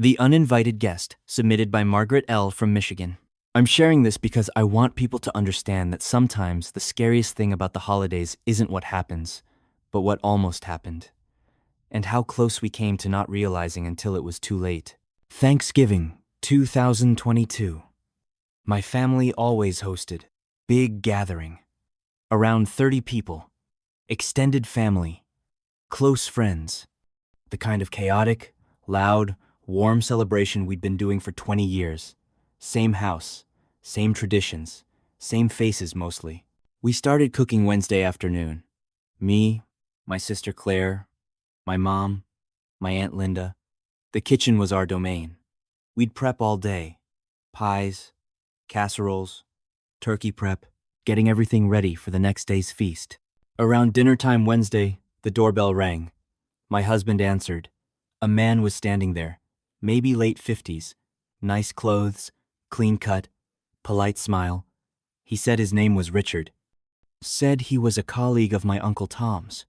The Uninvited Guest, submitted by Margaret L. from Michigan. I'm sharing this because I want people to understand that sometimes the scariest thing about the holidays isn't what happens, but what almost happened, and how close we came to not realizing until it was too late. Thanksgiving, 2022. My family always hosted. Big gathering. Around 30 people. Extended family. Close friends. The kind of chaotic, loud, warm celebration we'd been doing for 20 years. Same house, same traditions, same faces mostly. We started cooking Wednesday afternoon. Me, my sister Claire, my mom, my Aunt Linda. The kitchen was our domain. We'd prep all day. Pies, casseroles, turkey prep, getting everything ready for the next day's feast. Around dinner time Wednesday, the doorbell rang. My husband answered. A man was standing there. Maybe late 50s, nice clothes, clean cut, polite smile. He said his name was Richard. Said he was a colleague of my Uncle Tom's.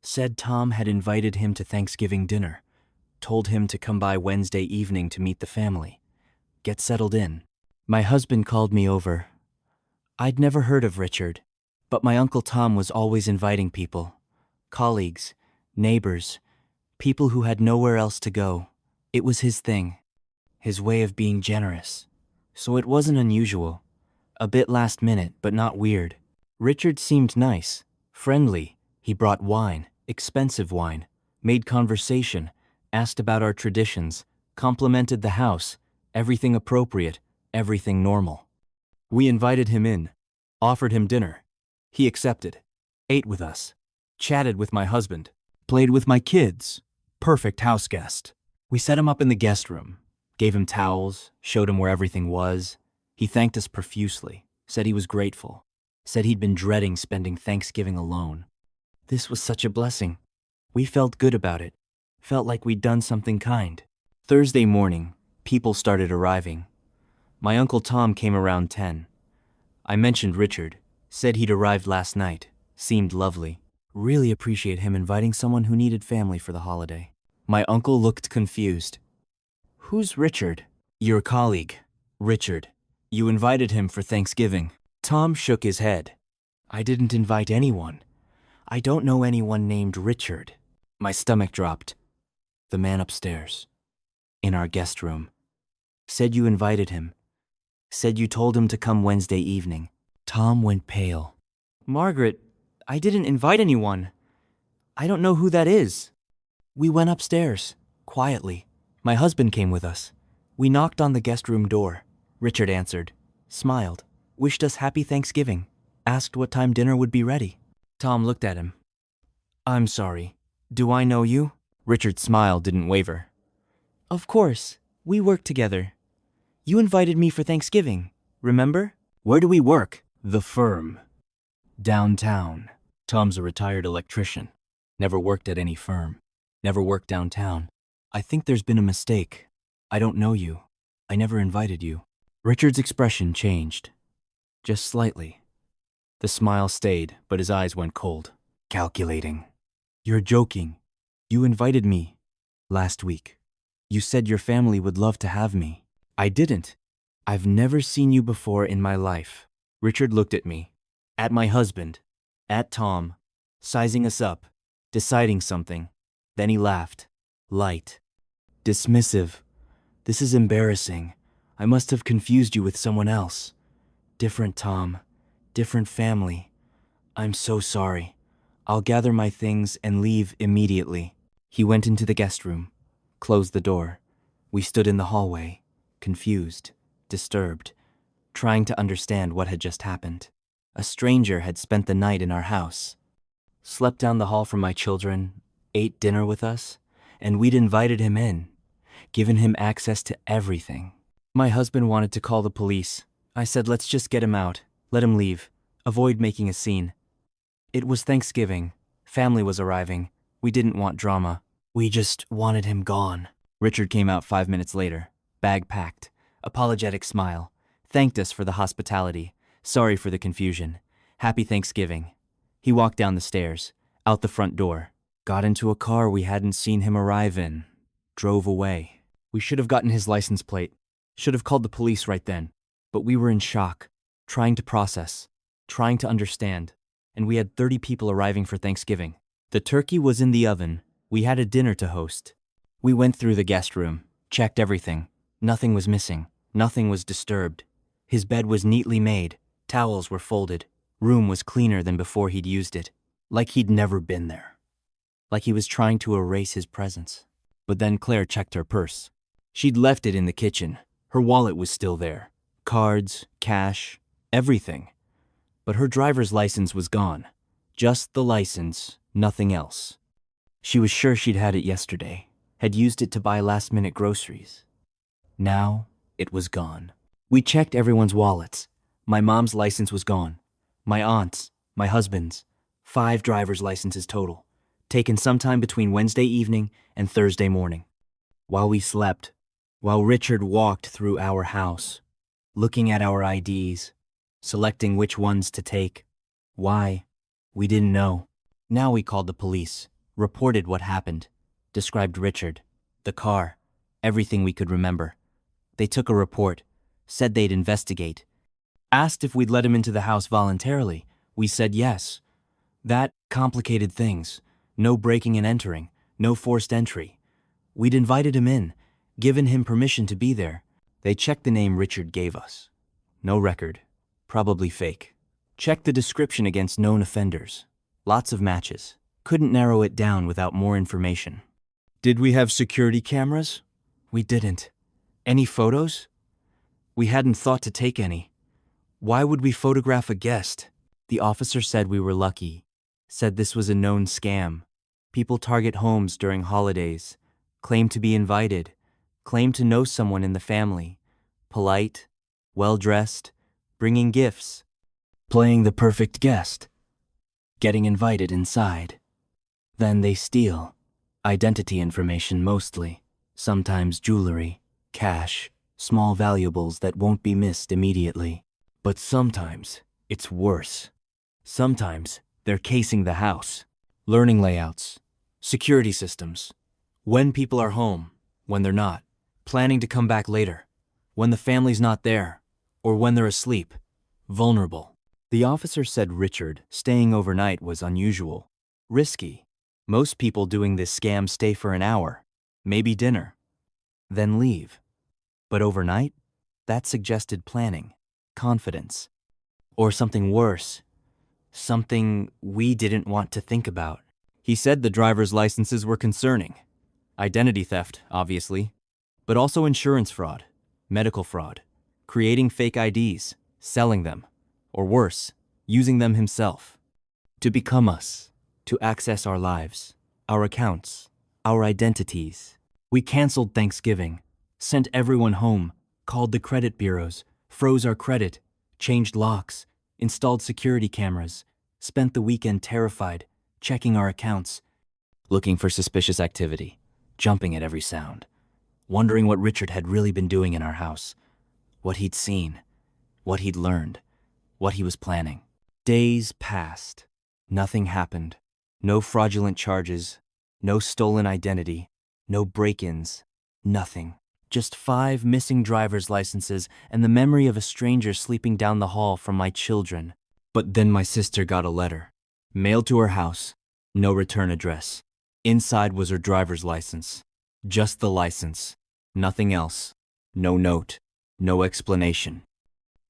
Said Tom had invited him to Thanksgiving dinner. Told him to come by Wednesday evening to meet the family. Get settled in. My husband called me over. I'd never heard of Richard, but my Uncle Tom was always inviting people. Colleagues, neighbors, people who had nowhere else to go. It was his thing, his way of being generous. So it wasn't unusual. A bit last minute, but not weird. Richard seemed nice, friendly. He brought wine, expensive wine, made conversation, asked about our traditions, complimented the house, everything appropriate, everything normal. We invited him in, offered him dinner. He accepted, ate with us, chatted with my husband, played with my kids. Perfect house guest. We set him up in the guest room, gave him towels, showed him where everything was. He thanked us profusely, said he was grateful, said he'd been dreading spending Thanksgiving alone. This was such a blessing. We felt good about it, felt like we'd done something kind. Thursday morning, people started arriving. My Uncle Tom came around 10. I mentioned Richard, said he'd arrived last night, seemed lovely. Really appreciate him inviting someone who needed family for the holiday. My uncle looked confused. Who's Richard? Your colleague, Richard. You invited him for Thanksgiving. Tom shook his head. I didn't invite anyone. I don't know anyone named Richard. My stomach dropped. The man upstairs, in our guest room, said you invited him. Said you told him to come Wednesday evening. Tom went pale. Margaret, I didn't invite anyone. I don't know who that is. We went upstairs, quietly. My husband came with us. We knocked on the guest room door. Richard answered, smiled, wished us happy Thanksgiving, asked what time dinner would be ready. Tom looked at him. I'm sorry. Do I know you? Richard's smile didn't waver. Of course. We work together. You invited me for Thanksgiving, remember? Where do we work? The firm. Downtown. Tom's a retired electrician. Never worked at any firm. Never worked downtown. I think there's been a mistake. I don't know you. I never invited you. Richard's expression changed. Just slightly. The smile stayed, but his eyes went cold. Calculating. You're joking. You invited me. Last week. You said your family would love to have me. I didn't. I've never seen you before in my life. Richard looked at me. At my husband. At Tom. Sizing us up. Deciding something. Then he laughed. Light. Dismissive. This is embarrassing. I must have confused you with someone else. Different Tom. Different family. I'm so sorry. I'll gather my things and leave immediately. He went into the guest room. Closed the door. We stood in the hallway, confused, disturbed, trying to understand what had just happened. A stranger had spent the night in our house. Slept down the hall from my children, ate dinner with us, and we'd invited him in, given him access to everything. My husband wanted to call the police. I said, let's just get him out, let him leave, avoid making a scene. It was Thanksgiving. Family was arriving. We didn't want drama. We just wanted him gone. Richard came out 5 minutes later, bag packed, apologetic smile, thanked us for the hospitality, sorry for the confusion, happy Thanksgiving. He walked down the stairs, out the front door, got into a car we hadn't seen him arrive in, drove away. We should have gotten his license plate. Should have called the police right then. But we were in shock, trying to process, trying to understand. And we had 30 people arriving for Thanksgiving. The turkey was in the oven. We had a dinner to host. We went through the guest room, checked everything. Nothing was missing. Nothing was disturbed. His bed was neatly made. Towels were folded. Room was cleaner than before he'd used it. Like he'd never been there. Like he was trying to erase his presence. But then Claire checked her purse. She'd left it in the kitchen. Her wallet was still there. Cards, cash, everything. But her driver's license was gone. Just the license, nothing else. She was sure she'd had it yesterday, had used it to buy last-minute groceries. Now, it was gone. We checked everyone's wallets. My mom's license was gone. My aunt's, my husband's. 5 driver's licenses total, taken sometime between Wednesday evening and Thursday morning. While we slept, while Richard walked through our house, looking at our IDs, selecting which ones to take. Why? We didn't know. Now we called the police, reported what happened, described Richard, the car, everything we could remember. They took a report, said they'd investigate, asked if we'd let him into the house voluntarily. We said yes. That complicated things. No breaking and entering, no forced entry. We'd invited him in, given him permission to be there. They checked the name Richard gave us. No record. Probably fake. Checked the description against known offenders. Lots of matches. Couldn't narrow it down without more information. Did we have security cameras? We didn't. Any photos? We hadn't thought to take any. Why would we photograph a guest? The officer said we were lucky. Said this was a known scam. People target homes during holidays, claim to be invited, claim to know someone in the family. Polite, well-dressed, bringing gifts, playing the perfect guest, getting invited inside. Then they steal. Identity information mostly, sometimes jewelry, cash, small valuables that won't be missed immediately. But sometimes it's worse. Sometimes they're casing the house, learning layouts, security systems, when people are home, when they're not, planning to come back later, when the family's not there, or when they're asleep, vulnerable. The officer said Richard staying overnight was unusual, risky. Most people doing this scam stay for an hour, maybe dinner, then leave. But overnight? That suggested planning, confidence, or something worse, something we didn't want to think about. He said the driver's licenses were concerning. Identity theft, obviously, but also insurance fraud, medical fraud, creating fake IDs, selling them, or worse, using them himself. To become us, to access our lives, our accounts, our identities. We canceled Thanksgiving, sent everyone home, called the credit bureaus, froze our credit, changed locks, installed security cameras, spent the weekend terrified, checking our accounts, looking for suspicious activity, jumping at every sound, wondering what Richard had really been doing in our house, what he'd seen, what he'd learned, what he was planning. Days passed. Nothing happened. No fraudulent charges, no stolen identity, no break-ins, nothing. Just 5 missing driver's licenses and the memory of a stranger sleeping down the hall from my children. But then my sister got a letter, mailed to her house, no return address. Inside was her driver's license. Just the license. Nothing else. No note. No explanation.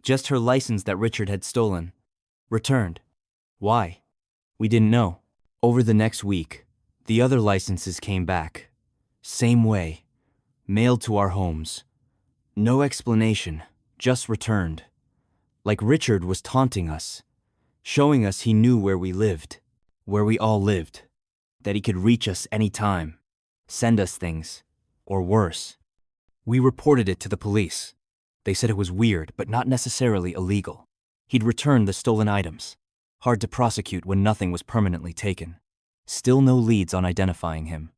Just her license that Richard had stolen. Returned. Why? We didn't know. Over the next week, the other licenses came back. Same way. Mailed to our homes. No explanation, just returned. Like Richard was taunting us, showing us he knew where we lived, where we all lived, that he could reach us any time, send us things, or worse. We reported it to the police. They said it was weird, but not necessarily illegal. He'd returned the stolen items. Hard to prosecute when nothing was permanently taken. Still no leads on identifying him.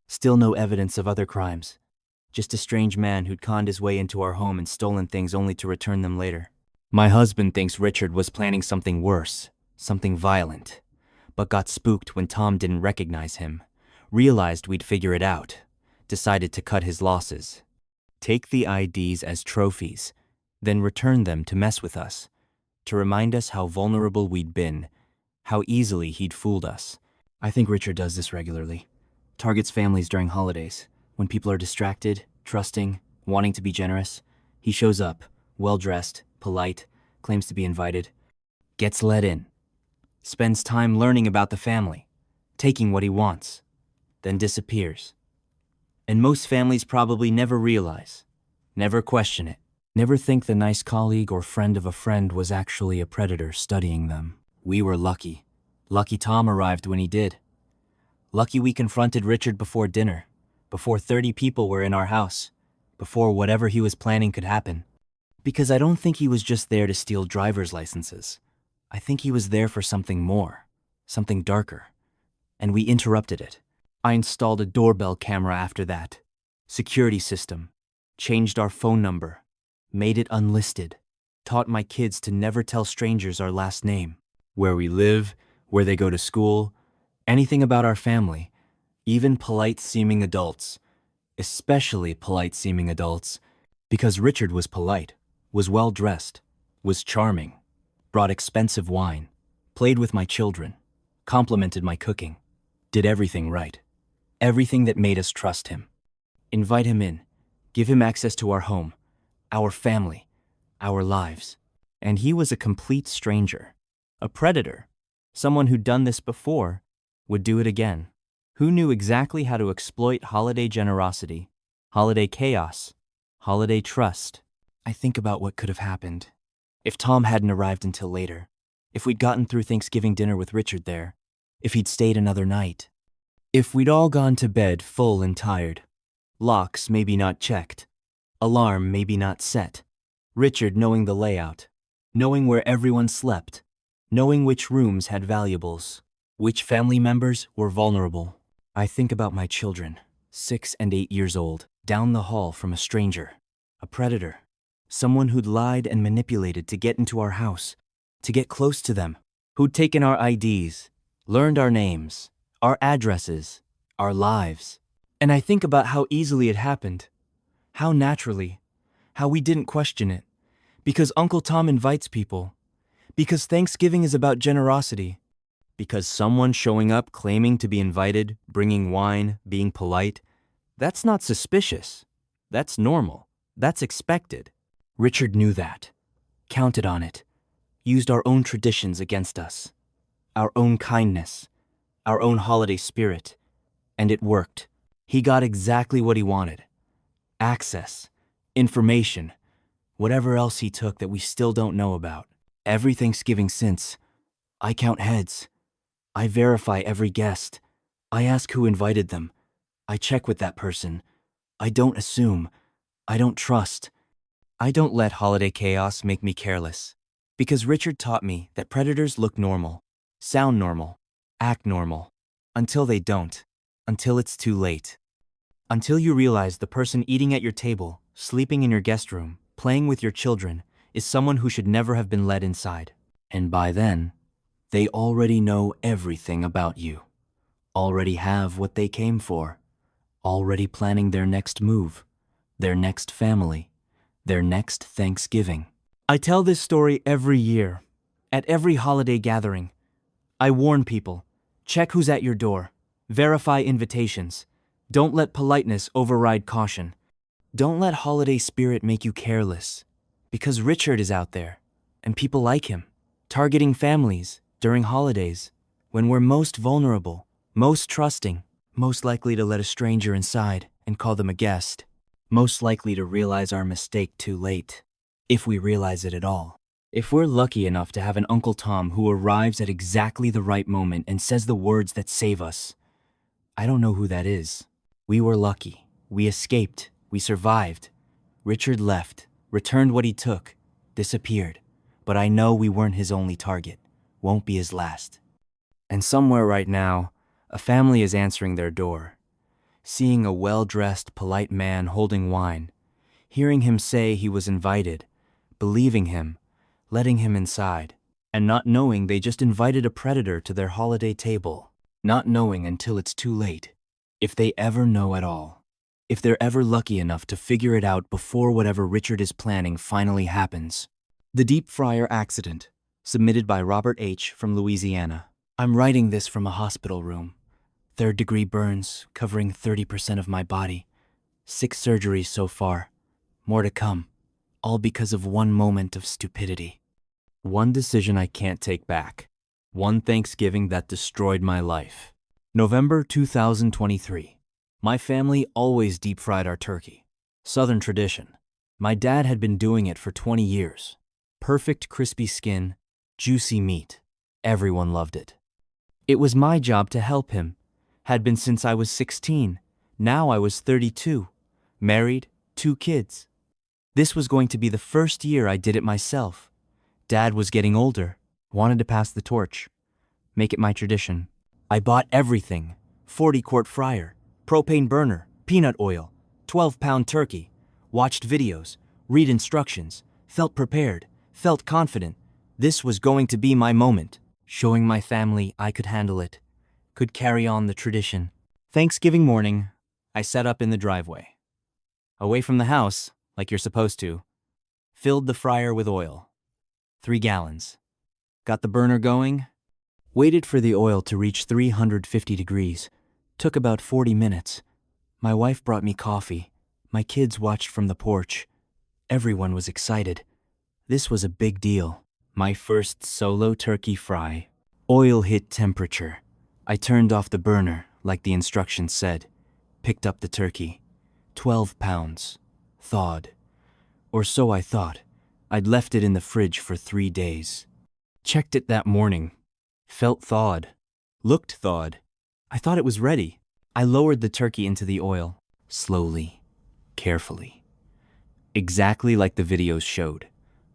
Still no evidence of other crimes. Just a strange man who'd conned his way into our home and stolen things only to return them later. My husband thinks Richard was planning something worse, something violent, but got spooked when Tom didn't recognize him, realized we'd figure it out, decided to cut his losses, take the IDs as trophies, then return them to mess with us, to remind us how vulnerable we'd been, how easily he'd fooled us. I think Richard does this regularly. Targets families during holidays. When people are distracted, trusting, wanting to be generous, he shows up, well-dressed, polite, claims to be invited, gets let in, spends time learning about the family, taking what he wants, then disappears. And most families probably never realize, never question it, never think the nice colleague or friend of a friend was actually a predator studying them. We were lucky. Lucky Tom arrived when he did. Lucky we confronted Richard before dinner, before 30 people were in our house, before whatever he was planning could happen. Because I don't think he was just there to steal driver's licenses. I think he was there for something more, something darker. And we interrupted it. I installed a doorbell camera after that, security system, changed our phone number, made it unlisted, taught my kids to never tell strangers our last name, where we live, where they go to school, anything about our family, even polite-seeming adults, especially polite-seeming adults, because Richard was polite, was well-dressed, was charming, brought expensive wine, played with my children, complimented my cooking, did everything right, everything that made us trust him. Invite him in, give him access to our home, our family, our lives. And he was a complete stranger, a predator, someone who'd done this before, would do it again, who knew exactly how to exploit holiday generosity, holiday chaos, holiday trust. I think about what could have happened. If Tom hadn't arrived until later, if we'd gotten through Thanksgiving dinner with Richard there, if he'd stayed another night, if we'd all gone to bed full and tired, locks maybe not checked, alarm maybe not set, Richard knowing the layout, knowing where everyone slept, knowing which rooms had valuables, which family members were vulnerable. I think about my children, 6 and 8 years old, down the hall from a stranger, a predator, someone who'd lied and manipulated to get into our house, to get close to them, who'd taken our IDs, learned our names, our addresses, our lives. And I think about how easily it happened, how naturally, how we didn't question it, because Uncle Tom invites people, because Thanksgiving is about generosity, because someone showing up claiming to be invited, bringing wine, being polite, that's not suspicious. That's normal. That's expected. Richard knew that, counted on it, used our own traditions against us, our own kindness, our own holiday spirit, and it worked. He got exactly what he wanted. Access, information, whatever else he took that we still don't know about. Every Thanksgiving since, I count heads. I verify every guest. I ask who invited them. I check with that person. I don't assume. I don't trust. I don't let holiday chaos make me careless. Because Richard taught me that predators look normal, sound normal, act normal, until they don't, until it's too late. Until you realize the person eating at your table, sleeping in your guest room, playing with your children, is someone who should never have been let inside. And by then, they already know everything about you, already have what they came for, already planning their next move, their next family, their next Thanksgiving. I tell this story every year, at every holiday gathering. I warn people, check who's at your door, verify invitations, don't let politeness override caution. Don't let holiday spirit make you careless, because Richard is out there, and people like him, targeting families during holidays, when we're most vulnerable, most trusting, most likely to let a stranger inside and call them a guest, most likely to realize our mistake too late, if we realize it at all. If we're lucky enough to have an Uncle Tom who arrives at exactly the right moment and says the words that save us, I don't know who that is. We were lucky. We escaped. We survived. Richard left, returned what he took, disappeared. But I know we weren't his only target, won't be his last. And somewhere right now, a family is answering their door, seeing a well-dressed, polite man holding wine, hearing him say he was invited, believing him, letting him inside, and not knowing they just invited a predator to their holiday table, not knowing until it's too late, if they ever know at all. if they're ever lucky enough to figure it out before whatever Richard is planning finally happens. The Deep Fryer Accident, submitted by Robert H. from Louisiana. I'm writing this from a hospital room. Third-degree burns covering 30% of my body. 6 surgeries so far. More to come. All because of one moment of stupidity. One decision I can't take back. One Thanksgiving that destroyed my life. November 2023. My family always deep-fried our turkey. Southern tradition. My dad had been doing it for 20 years. Perfect crispy skin, juicy meat. Everyone loved it. It was my job to help him. Had been since I was 16. Now I was 32. Married, 2 kids. This was going to be the first year I did it myself. Dad was getting older, wanted to pass the torch. Make it my tradition. I bought everything. 40-quart fryer, propane burner, peanut oil, 12-pound turkey. Watched videos, read instructions, felt prepared, felt confident. This was going to be my moment, showing my family I could handle it, could carry on the tradition. Thanksgiving morning, I set up in the driveway. Away from the house, like you're supposed to. Filled the fryer with oil. 3 gallons. Got the burner going. Waited for the oil to reach 350 degrees. Took about 40 minutes. My wife brought me coffee. My kids watched from the porch. Everyone was excited. This was a big deal. My first solo turkey fry. Oil hit temperature. I turned off the burner, like the instructions said. Picked up the turkey. 12 pounds. Thawed. Or so I thought. I'd left it in the fridge for 3 days. Checked it that morning. Felt thawed. Looked thawed. I thought it was ready. I lowered the turkey into the oil. Slowly. Carefully. Exactly like the videos showed.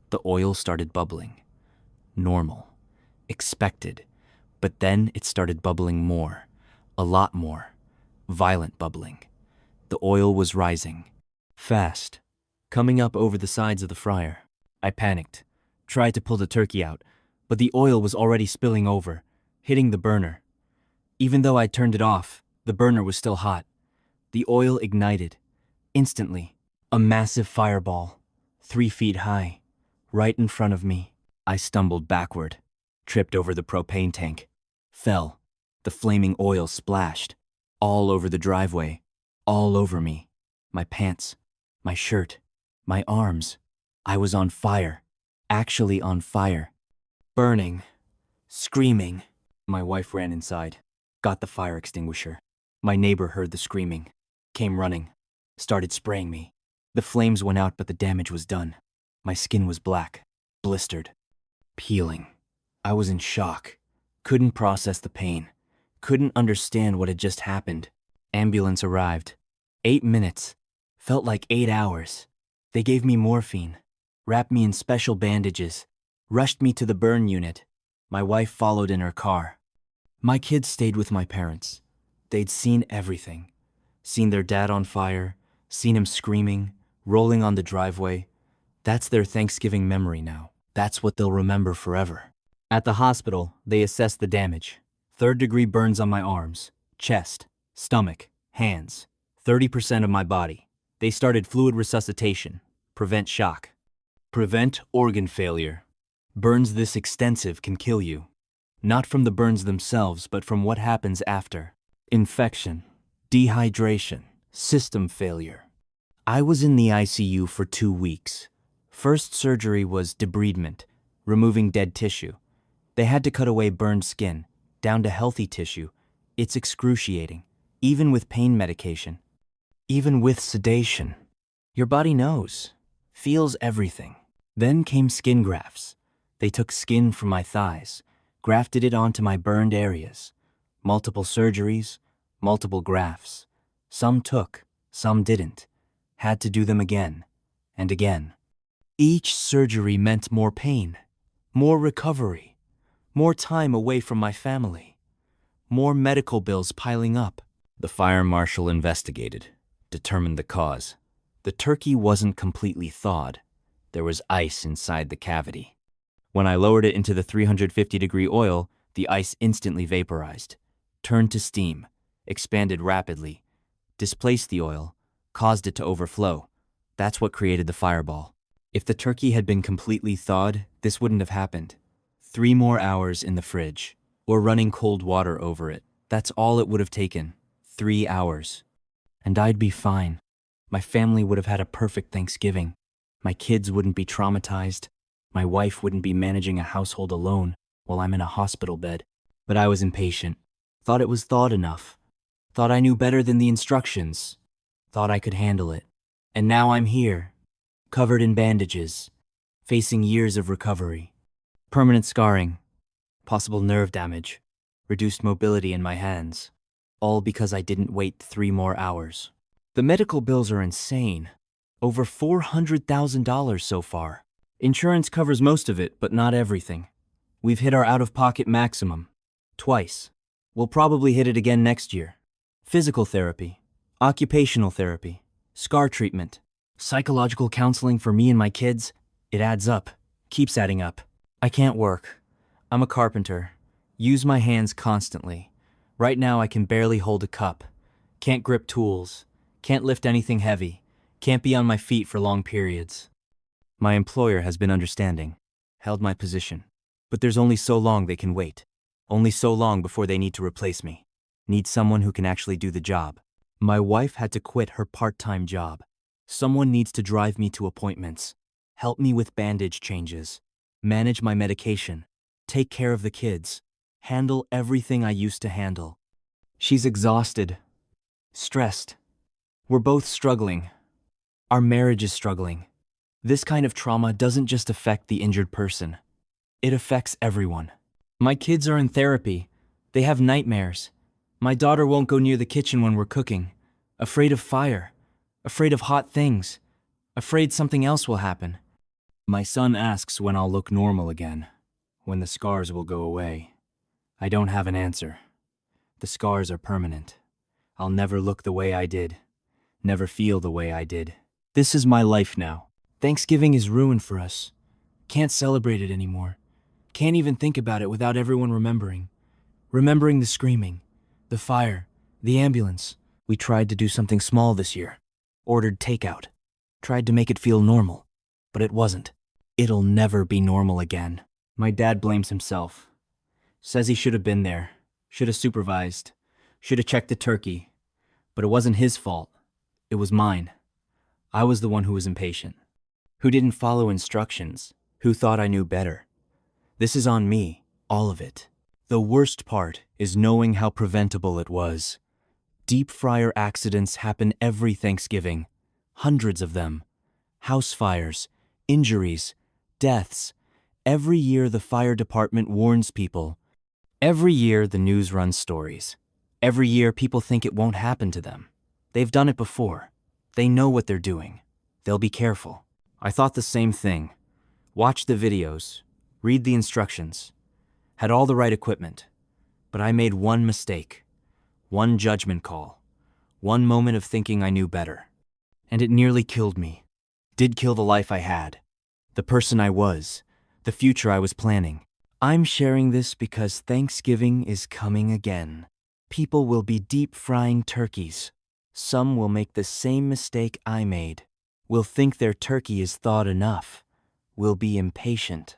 The oil started bubbling. Normal. Expected. But then it started bubbling more. A lot more. Violent bubbling. The oil was rising. Fast. Coming up over the sides of the fryer. I panicked. Tried to pull the turkey out, but the oil was already spilling over, hitting the burner. Even though I turned it off, the burner was still hot. The oil ignited. Instantly. A massive fireball. 3 feet high. Right in front of me. I stumbled backward. Tripped over the propane tank. Fell. The flaming oil splashed. All over the driveway. All over me. My pants. My shirt. My arms. I was on fire. Actually on fire. Burning. Screaming. My wife ran inside. Got the fire extinguisher. My neighbor heard the screaming. Came running. Started spraying me. The flames went out, but the damage was done. My skin was black. Blistered. Peeling. I was in shock. Couldn't process the pain. Couldn't understand what had just happened. Ambulance arrived. 8 minutes. Felt like 8 hours. They gave me morphine. Wrapped me in special bandages. Rushed me to the burn unit. My wife followed in her car. My kids stayed with my parents. They'd seen everything. Seen their dad on fire. Seen him screaming, rolling on the driveway. That's their Thanksgiving memory now. That's what they'll remember forever. At the hospital, they assessed the damage. 3rd-degree burns on my arms, chest, stomach, hands. 30% of my body. They started fluid resuscitation. Prevent shock. Prevent organ failure. Burns this extensive can kill you. Not from the burns themselves, but from what happens after. Infection, dehydration, system failure. I was in the ICU for 2 weeks. First surgery was debridement, removing dead tissue. They had to cut away burned skin, down to healthy tissue. It's excruciating, even with pain medication. Even with sedation. Your body knows, feels everything. Then came skin grafts. They took skin from my thighs, grafted it onto my burned areas. Multiple surgeries, multiple grafts. Some took, some didn't. Had to do them again and again. Each surgery meant more pain, more recovery, more time away from my family, more medical bills piling up. The fire marshal investigated, determined the cause. The turkey wasn't completely thawed. There was ice inside the cavity. When I lowered it into the 350-degree oil, the ice instantly vaporized, turned to steam, expanded rapidly, displaced the oil, caused it to overflow. That's what created the fireball. If the turkey had been completely thawed, this wouldn't have happened. 3 more hours in the fridge, or running cold water over it. That's all it would have taken. 3 hours. And I'd be fine. My family would have had a perfect Thanksgiving. My kids wouldn't be traumatized. My wife wouldn't be managing a household alone while I'm in a hospital bed. But I was impatient. Thought it was thawed enough. Thought I knew better than the instructions. Thought I could handle it. And now I'm here, covered in bandages, facing years of recovery. Permanent scarring, possible nerve damage, reduced mobility in my hands. All because I didn't wait 3 more hours. The medical bills are insane. Over $400,000 so far. Insurance covers most of it, but not everything. We've hit our out-of-pocket maximum. Twice. We'll probably hit it again next year. Physical therapy, occupational therapy, scar treatment, psychological counseling for me and my kids. It adds up. Keeps adding up. I can't work. I'm a carpenter. Use my hands constantly. Right now I can barely hold a cup. Can't grip tools. Can't lift anything heavy. Can't be on my feet for long periods. My employer has been understanding. Held my position. But there's only so long they can wait. Only so long before they need to replace me. Need someone who can actually do the job. My wife had to quit her part-time job. Someone needs to drive me to appointments. Help me with bandage changes. Manage my medication. Take care of the kids. Handle everything I used to handle. She's exhausted. Stressed. We're both struggling. Our marriage is struggling. This kind of trauma doesn't just affect the injured person. It affects everyone. My kids are in therapy. They have nightmares. My daughter won't go near the kitchen when we're cooking. Afraid of fire. Afraid of hot things. Afraid something else will happen. My son asks when I'll look normal again. When the scars will go away. I don't have an answer. The scars are permanent. I'll never look the way I did. Never feel the way I did. This is my life now. Thanksgiving is ruined for us. Can't celebrate it anymore. Can't even think about it without everyone remembering. Remembering the screaming, the fire, the ambulance. We tried to do something small this year. Ordered takeout. Tried to make it feel normal. But it wasn't. It'll never be normal again. My dad blames himself. Says he should have been there. Should have supervised. Should have checked the turkey. But it wasn't his fault. It was mine. I was the one who was impatient. Who didn't follow instructions. Who thought I knew better. This is on me, all of it. The worst part is knowing how preventable it was. Deep fryer accidents happen every Thanksgiving. Hundreds of them. House fires, injuries, deaths. Every year the fire department warns people. Every year the news runs stories. Every year people think it won't happen to them. They've done it before. They know what they're doing. They'll be careful. I thought the same thing. Watched the videos. Read the instructions. Had all the right equipment. But I made one mistake. One judgment call. One moment of thinking I knew better. And it nearly killed me. Did kill the life I had. The person I was. The future I was planning. I'm sharing this because Thanksgiving is coming again. People will be deep frying turkeys. Some will make the same mistake I made. Will think their turkey is thawed enough. Will be impatient.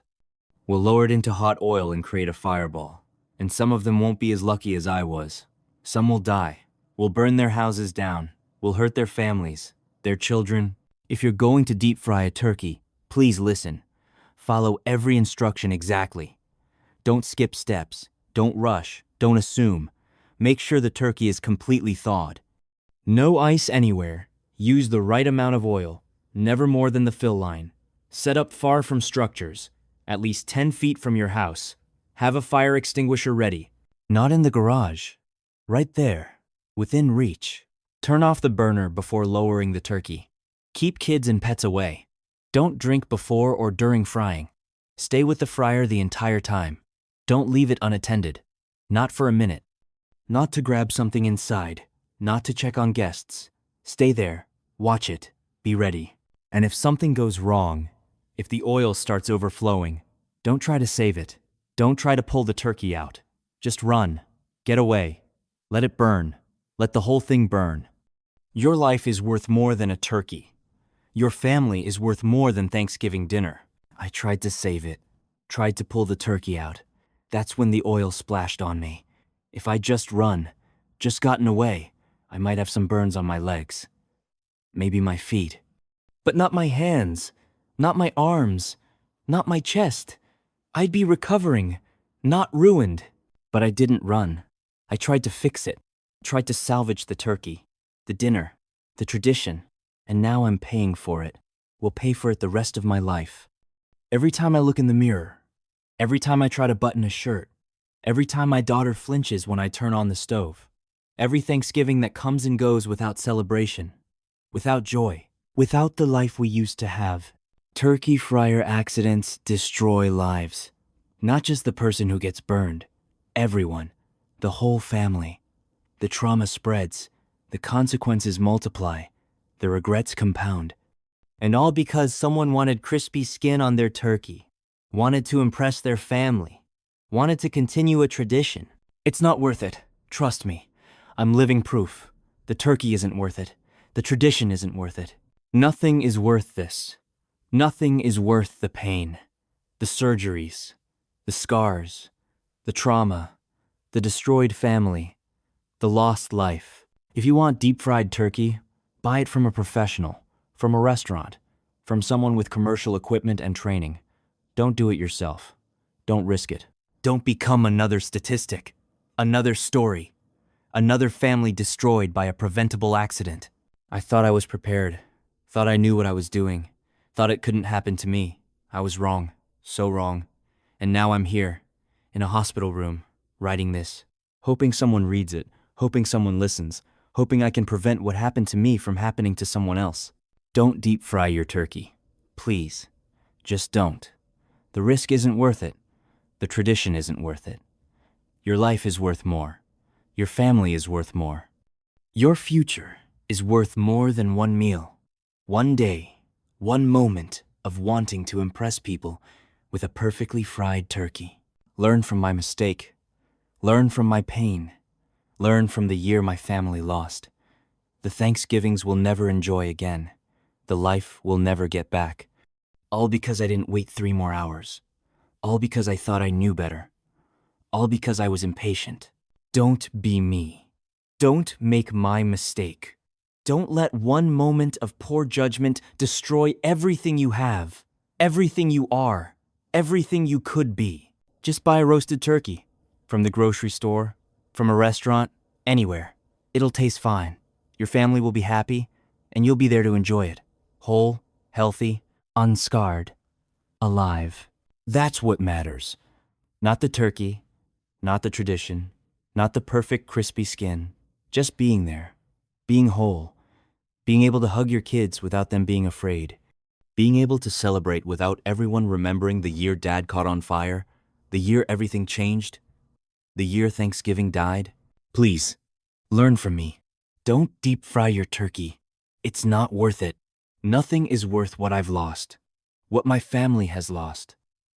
Will lower it into hot oil and create a fireball. And some of them won't be as lucky as I was. Some will die. Will burn their houses down. Will hurt their families, their children. If you're going to deep fry a turkey, please listen. Follow every instruction exactly. Don't skip steps. Don't rush. Don't assume. Make sure the turkey is completely thawed. No ice anywhere. Use the right amount of oil. Never more than the fill line. Set up far from structures. At least 10 feet from your house. Have a fire extinguisher ready. Not in the garage. Right there. Within reach. Turn off the burner before lowering the turkey. Keep kids and pets away. Don't drink before or during frying. Stay with the fryer the entire time. Don't leave it unattended. Not for a minute. Not to grab something inside. Not to check on guests. Stay there. Watch it. Be ready. And if something goes wrong, if the oil starts overflowing, don't try to save it. Don't try to pull the turkey out. Just run. Get away. Let it burn. Let the whole thing burn. Your life is worth more than a turkey. Your family is worth more than Thanksgiving dinner. I tried to save it, tried to pull the turkey out. That's when the oil splashed on me. If I'd just run, just gotten away, I might have some burns on my legs. Maybe my feet. But not my hands, not my arms, not my chest. I'd be recovering, not ruined. But I didn't run. I tried to fix it, tried to salvage the turkey, the dinner, the tradition, and now I'm paying for it. Will pay for it the rest of my life. Every time I look in the mirror, every time I try to button a shirt, every time my daughter flinches when I turn on the stove, every Thanksgiving that comes and goes without celebration, without joy, without the life we used to have. Turkey fryer accidents destroy lives. Not just the person who gets burned. Everyone. The whole family. The trauma spreads. The consequences multiply. The regrets compound. And all because someone wanted crispy skin on their turkey. Wanted to impress their family. Wanted to continue a tradition. It's not worth it. Trust me. I'm living proof. The turkey isn't worth it. The tradition isn't worth it. Nothing is worth this. Nothing is worth the pain. The surgeries. The scars. The trauma. The destroyed family. The lost life. If you want deep-fried turkey, buy it from a professional, from a restaurant, from someone with commercial equipment and training. Don't do it yourself. Don't risk it. Don't become another statistic, another story, another family destroyed by a preventable accident. I thought I was prepared, thought I knew what I was doing, thought it couldn't happen to me. I was wrong, so wrong. And now I'm here, in a hospital room, writing this, hoping someone reads it, hoping someone listens, hoping I can prevent what happened to me from happening to someone else. Don't deep fry your turkey. Please. Just don't. The risk isn't worth it. The tradition isn't worth it. Your life is worth more. Your family is worth more. Your future is worth more than one meal, one day, one moment of wanting to impress people with a perfectly fried turkey. Learn from my mistake. Learn from my pain. Learn from the year my family lost. The Thanksgivings we'll never enjoy again. The life we'll never get back. All because I didn't wait 3 more hours. All because I thought I knew better. All because I was impatient. Don't be me. Don't make my mistake. Don't let one moment of poor judgment destroy everything you have, everything you are, everything you could be. Just buy a roasted turkey. From the grocery store, from a restaurant, anywhere. It'll taste fine. Your family will be happy, and you'll be there to enjoy it. Whole, healthy, unscarred, alive. That's what matters. Not the turkey, not the tradition, not the perfect crispy skin. Just being there, being whole, being able to hug your kids without them being afraid, being able to celebrate without everyone remembering the year Dad caught on fire, the year everything changed, the year Thanksgiving died. Please, learn from me. Don't deep fry your turkey. It's not worth it. Nothing is worth what I've lost, what my family has lost,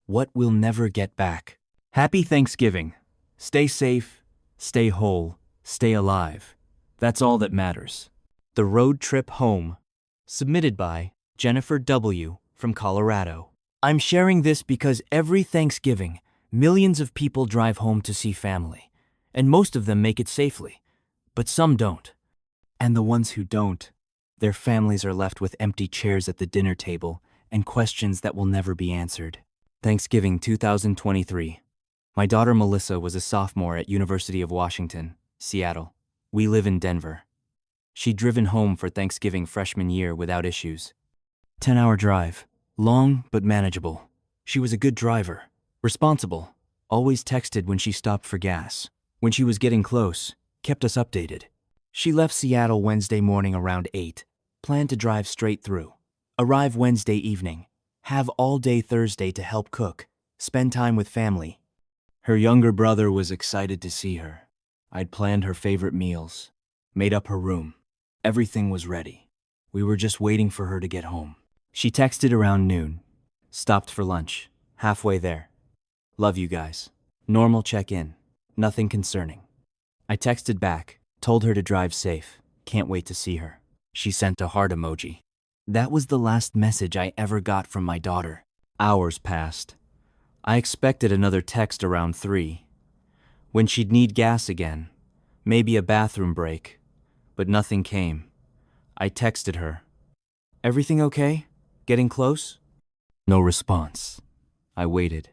what we'll never get back. Happy Thanksgiving. Stay safe, stay whole, stay alive. That's all that matters. The Road Trip Home. Submitted by Jennifer W. from Colorado. I'm sharing this because every Thanksgiving, millions of people drive home to see family, and most of them make it safely, but some don't. And the ones who don't, their families are left with empty chairs at the dinner table and questions that will never be answered. Thanksgiving 2023. My daughter Melissa was a sophomore at University of Washington, Seattle. We live in Denver. She'd driven home for Thanksgiving freshman year without issues. 10-hour drive, long but manageable. She was a good driver, responsible, always texted when she stopped for gas. When she was getting close, kept us updated. She left Seattle Wednesday morning around 8, planned to drive straight through. Arrive Wednesday evening, have all day Thursday to help cook, spend time with family. Her younger brother was excited to see her. I'd planned her favorite meals, made up her room. Everything was ready. We were just waiting for her to get home. She texted around noon, stopped for lunch, halfway there. Love you guys. Normal check-in, nothing concerning. I texted back, told her to drive safe, can't wait to see her. She sent a heart emoji. That was the last message I ever got from my daughter. Hours passed. I expected another text around 3, when she'd need gas again, maybe a bathroom break, but nothing came. I texted her. Everything okay? Getting close? No response. I waited,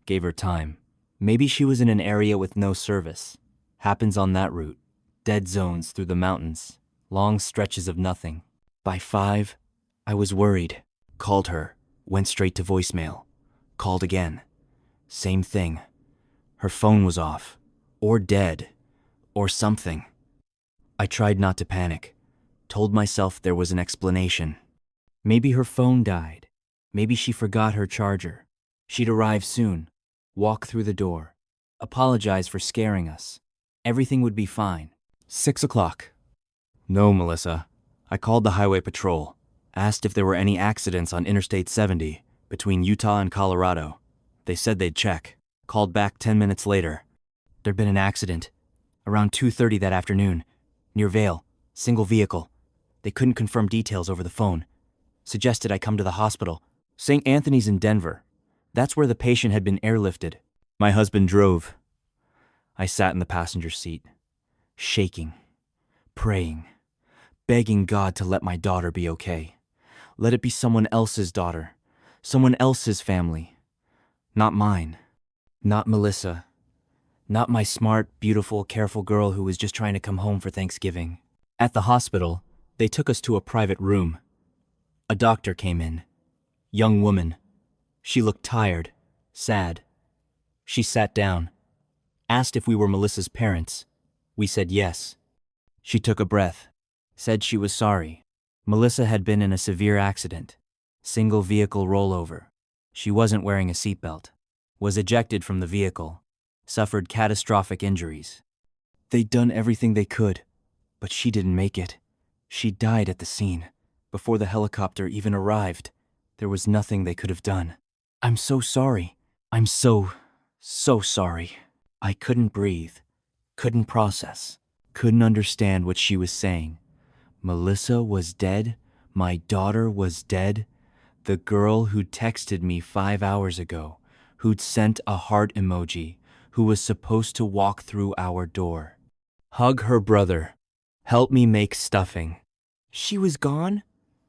gave her time. Maybe she was in an area with no service. Happens on that route. Dead zones through the mountains, long stretches of nothing. By 5, I was worried. Called her, went straight to voicemail. Called again. Same thing. Her phone was off, or dead, or something. I tried not to panic. Told myself there was an explanation. Maybe her phone died. Maybe she forgot her charger. She'd arrive soon, walk through the door, apologize for scaring us. Everything would be fine. 6 o'clock. No, Melissa. I called the highway patrol, asked if there were any accidents on Interstate 70 between Utah and Colorado. They said they'd check. Called back 10 minutes later. There'd been an accident, around 2:30 that afternoon, near Vail, single vehicle. They couldn't confirm details over the phone. Suggested I come to the hospital. St. Anthony's in Denver. That's where the patient had been airlifted. My husband drove. I sat in the passenger seat, shaking, praying, begging God to let my daughter be okay. Let it be someone else's daughter, someone else's family. Not mine. Not Melissa. Not my smart, beautiful, careful girl who was just trying to come home for Thanksgiving. At the hospital, they took us to a private room. A doctor came in. Young woman. She looked tired, sad. She sat down, asked if we were Melissa's parents. We said yes. She took a breath, said she was sorry. Melissa had been in a severe accident, single vehicle rollover. She wasn't wearing a seatbelt, was ejected from the vehicle, suffered catastrophic injuries. They'd done everything they could, but she didn't make it. She died at the scene, before the helicopter even arrived. There was nothing they could have done. I'm so sorry. I'm so sorry. I couldn't breathe, couldn't process, couldn't understand what she was saying. Melissa was dead. My daughter was dead. The girl who'd texted me 5 hours ago, who'd sent a heart emoji, who was supposed to walk through our door. Hug her brother. Help me make stuffing. She was gone?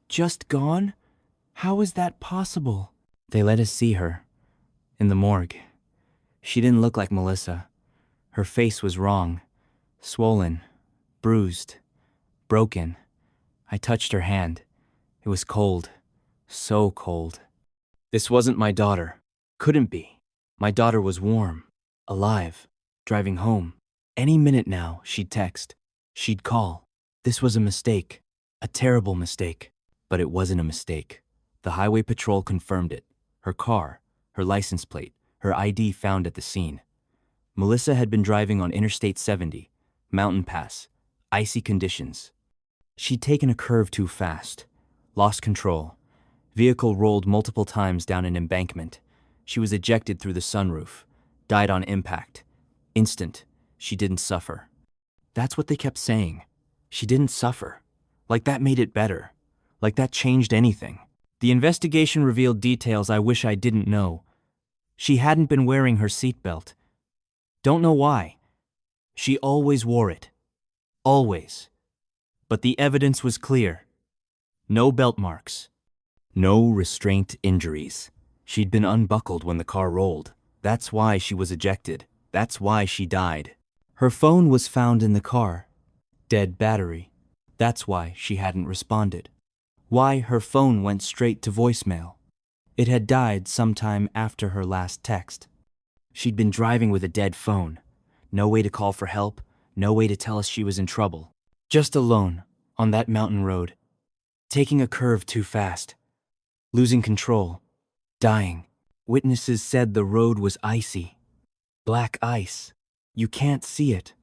Just gone? How is that possible? They let us see her. In the morgue. She didn't look like Melissa. Her face was wrong. Swollen. Bruised. Broken. I touched her hand. It was cold. So cold. This wasn't my daughter. Couldn't be. My daughter was warm. Alive. Driving home. Any minute now, she'd text. She'd call. This was a mistake. A terrible mistake. But it wasn't a mistake. The highway patrol confirmed it. Her car, her license plate, her ID found at the scene. Melissa had been driving on Interstate 70, mountain pass, icy conditions. She'd taken a curve too fast, lost control. Vehicle rolled multiple times down an embankment. She was ejected through the sunroof, died on impact. Instant, she didn't suffer. That's what they kept saying. She didn't suffer. Like that made it better. Like that changed anything. The investigation revealed details I wish I didn't know. She hadn't been wearing her seatbelt. Don't know why. She always wore it. Always. But the evidence was clear. No belt marks. No restraint injuries. She'd been unbuckled when the car rolled. That's why she was ejected. That's why she died. Her phone was found in the car. Dead battery. That's why she hadn't responded. Why her phone went straight to voicemail. It had died sometime after her last text. She'd been driving with a dead phone. No way to call for help, no way to tell us she was in trouble. Just alone, on that mountain road. Taking a curve too fast. Losing control. Dying. Witnesses said the road was icy. Black ice. You can't see it.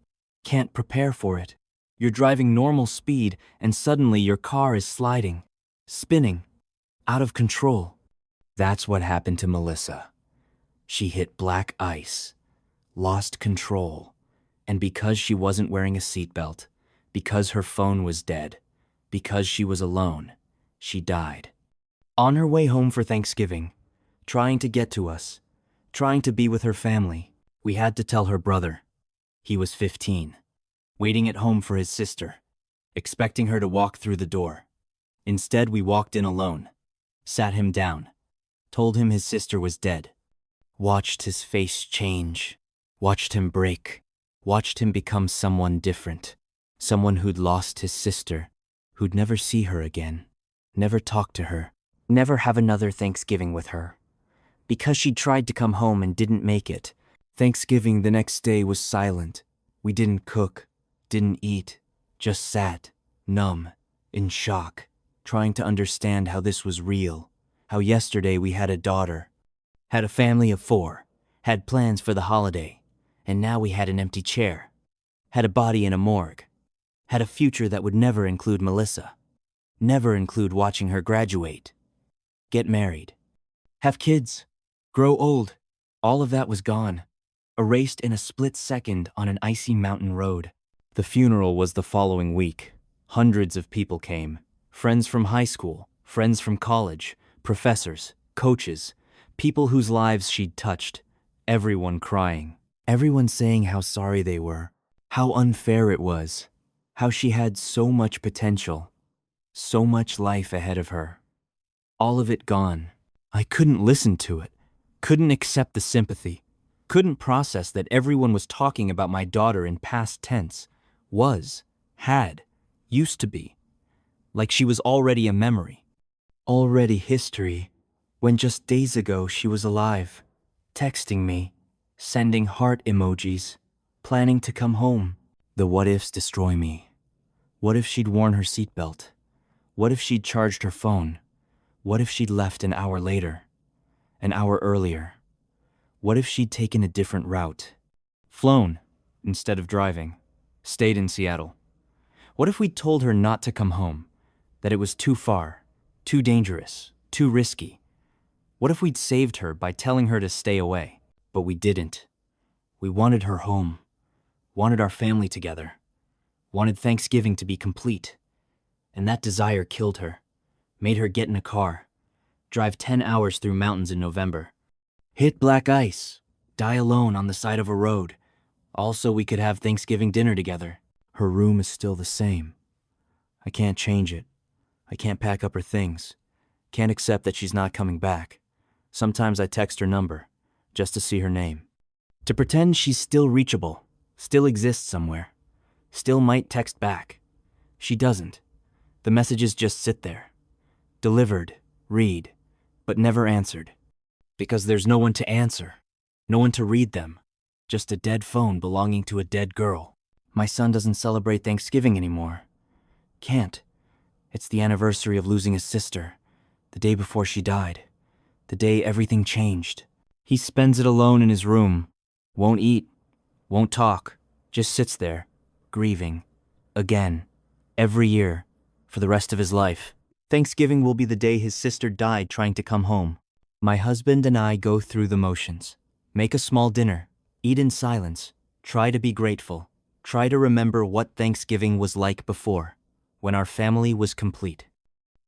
Can't prepare for it. You're driving normal speed and suddenly your car is sliding. Spinning. Out of control. That's what happened to Melissa. She hit black ice. Lost control. And because she wasn't wearing a seatbelt, because her phone was dead, Because she was alone, she died. On her way home for Thanksgiving, trying to get to us, trying to be with her family, we had to tell her brother. He was 15, waiting at home for his sister, expecting her to walk through the door. Instead, we walked in alone, sat him down, told him his sister was dead, watched his face change, watched him break, watched him become someone different, someone who'd lost his sister, who'd never see her again, never talk to her, never have another Thanksgiving with her. Because she tried to come home and didn't make it. Thanksgiving the next day was silent. We didn't cook, didn't eat, just sat, numb, in shock, trying to understand how this was real, how yesterday we had a daughter, had a family of 4, had plans for the holiday, and now we had an empty chair, had a body in a morgue, had a future that would never include Melissa, never include watching her graduate, get married, have kids, grow old. All of that was gone, erased in a split second on an icy mountain road. The funeral was the following week. Hundreds of people came, friends from high school, friends from college, professors, coaches, people whose lives she'd touched, everyone crying, everyone saying how sorry they were, how unfair it was, how she had so much potential, so much life ahead of her. All of it gone. I couldn't listen to it, couldn't accept the sympathy, couldn't process that everyone was talking about my daughter in past tense, was, had, used to be, like she was already a memory, already history, when just days ago she was alive, texting me, sending heart emojis, planning to come home. The what-ifs destroy me. What if she'd worn her seatbelt? What if she'd charged her phone? What if she'd left an hour later? An hour earlier? What if she'd taken a different route? Flown instead of driving? Stayed in Seattle? What if we'd told her not to come home? That it was too far, too dangerous, too risky? What if we'd saved her by telling her to stay away? But we didn't. We wanted her home, wanted our family together, wanted Thanksgiving to be complete. And that desire killed her, made her get in a car, drive 10 hours through mountains in November, hit black ice, die alone on the side of a road, all so we could have Thanksgiving dinner together. Her room is still the same. I can't change it. I can't pack up her things. Can't accept that she's not coming back. Sometimes I text her number, just to see her name. To pretend she's still reachable, still exists somewhere, still might text back. She doesn't. The messages just sit there. Delivered, read, but never answered. Because there's no one to answer, no one to read them. Just a dead phone belonging to a dead girl. My son doesn't celebrate Thanksgiving anymore. Can't. It's the anniversary of losing his sister, the day before she died, the day everything changed. He spends it alone in his room, won't eat, won't talk, just sits there, grieving, again, every year, for the rest of his life. Thanksgiving will be the day his sister died trying to come home. My husband and I go through the motions, make a small dinner, eat in silence, try to be grateful, try to remember what Thanksgiving was like before, when our family was complete.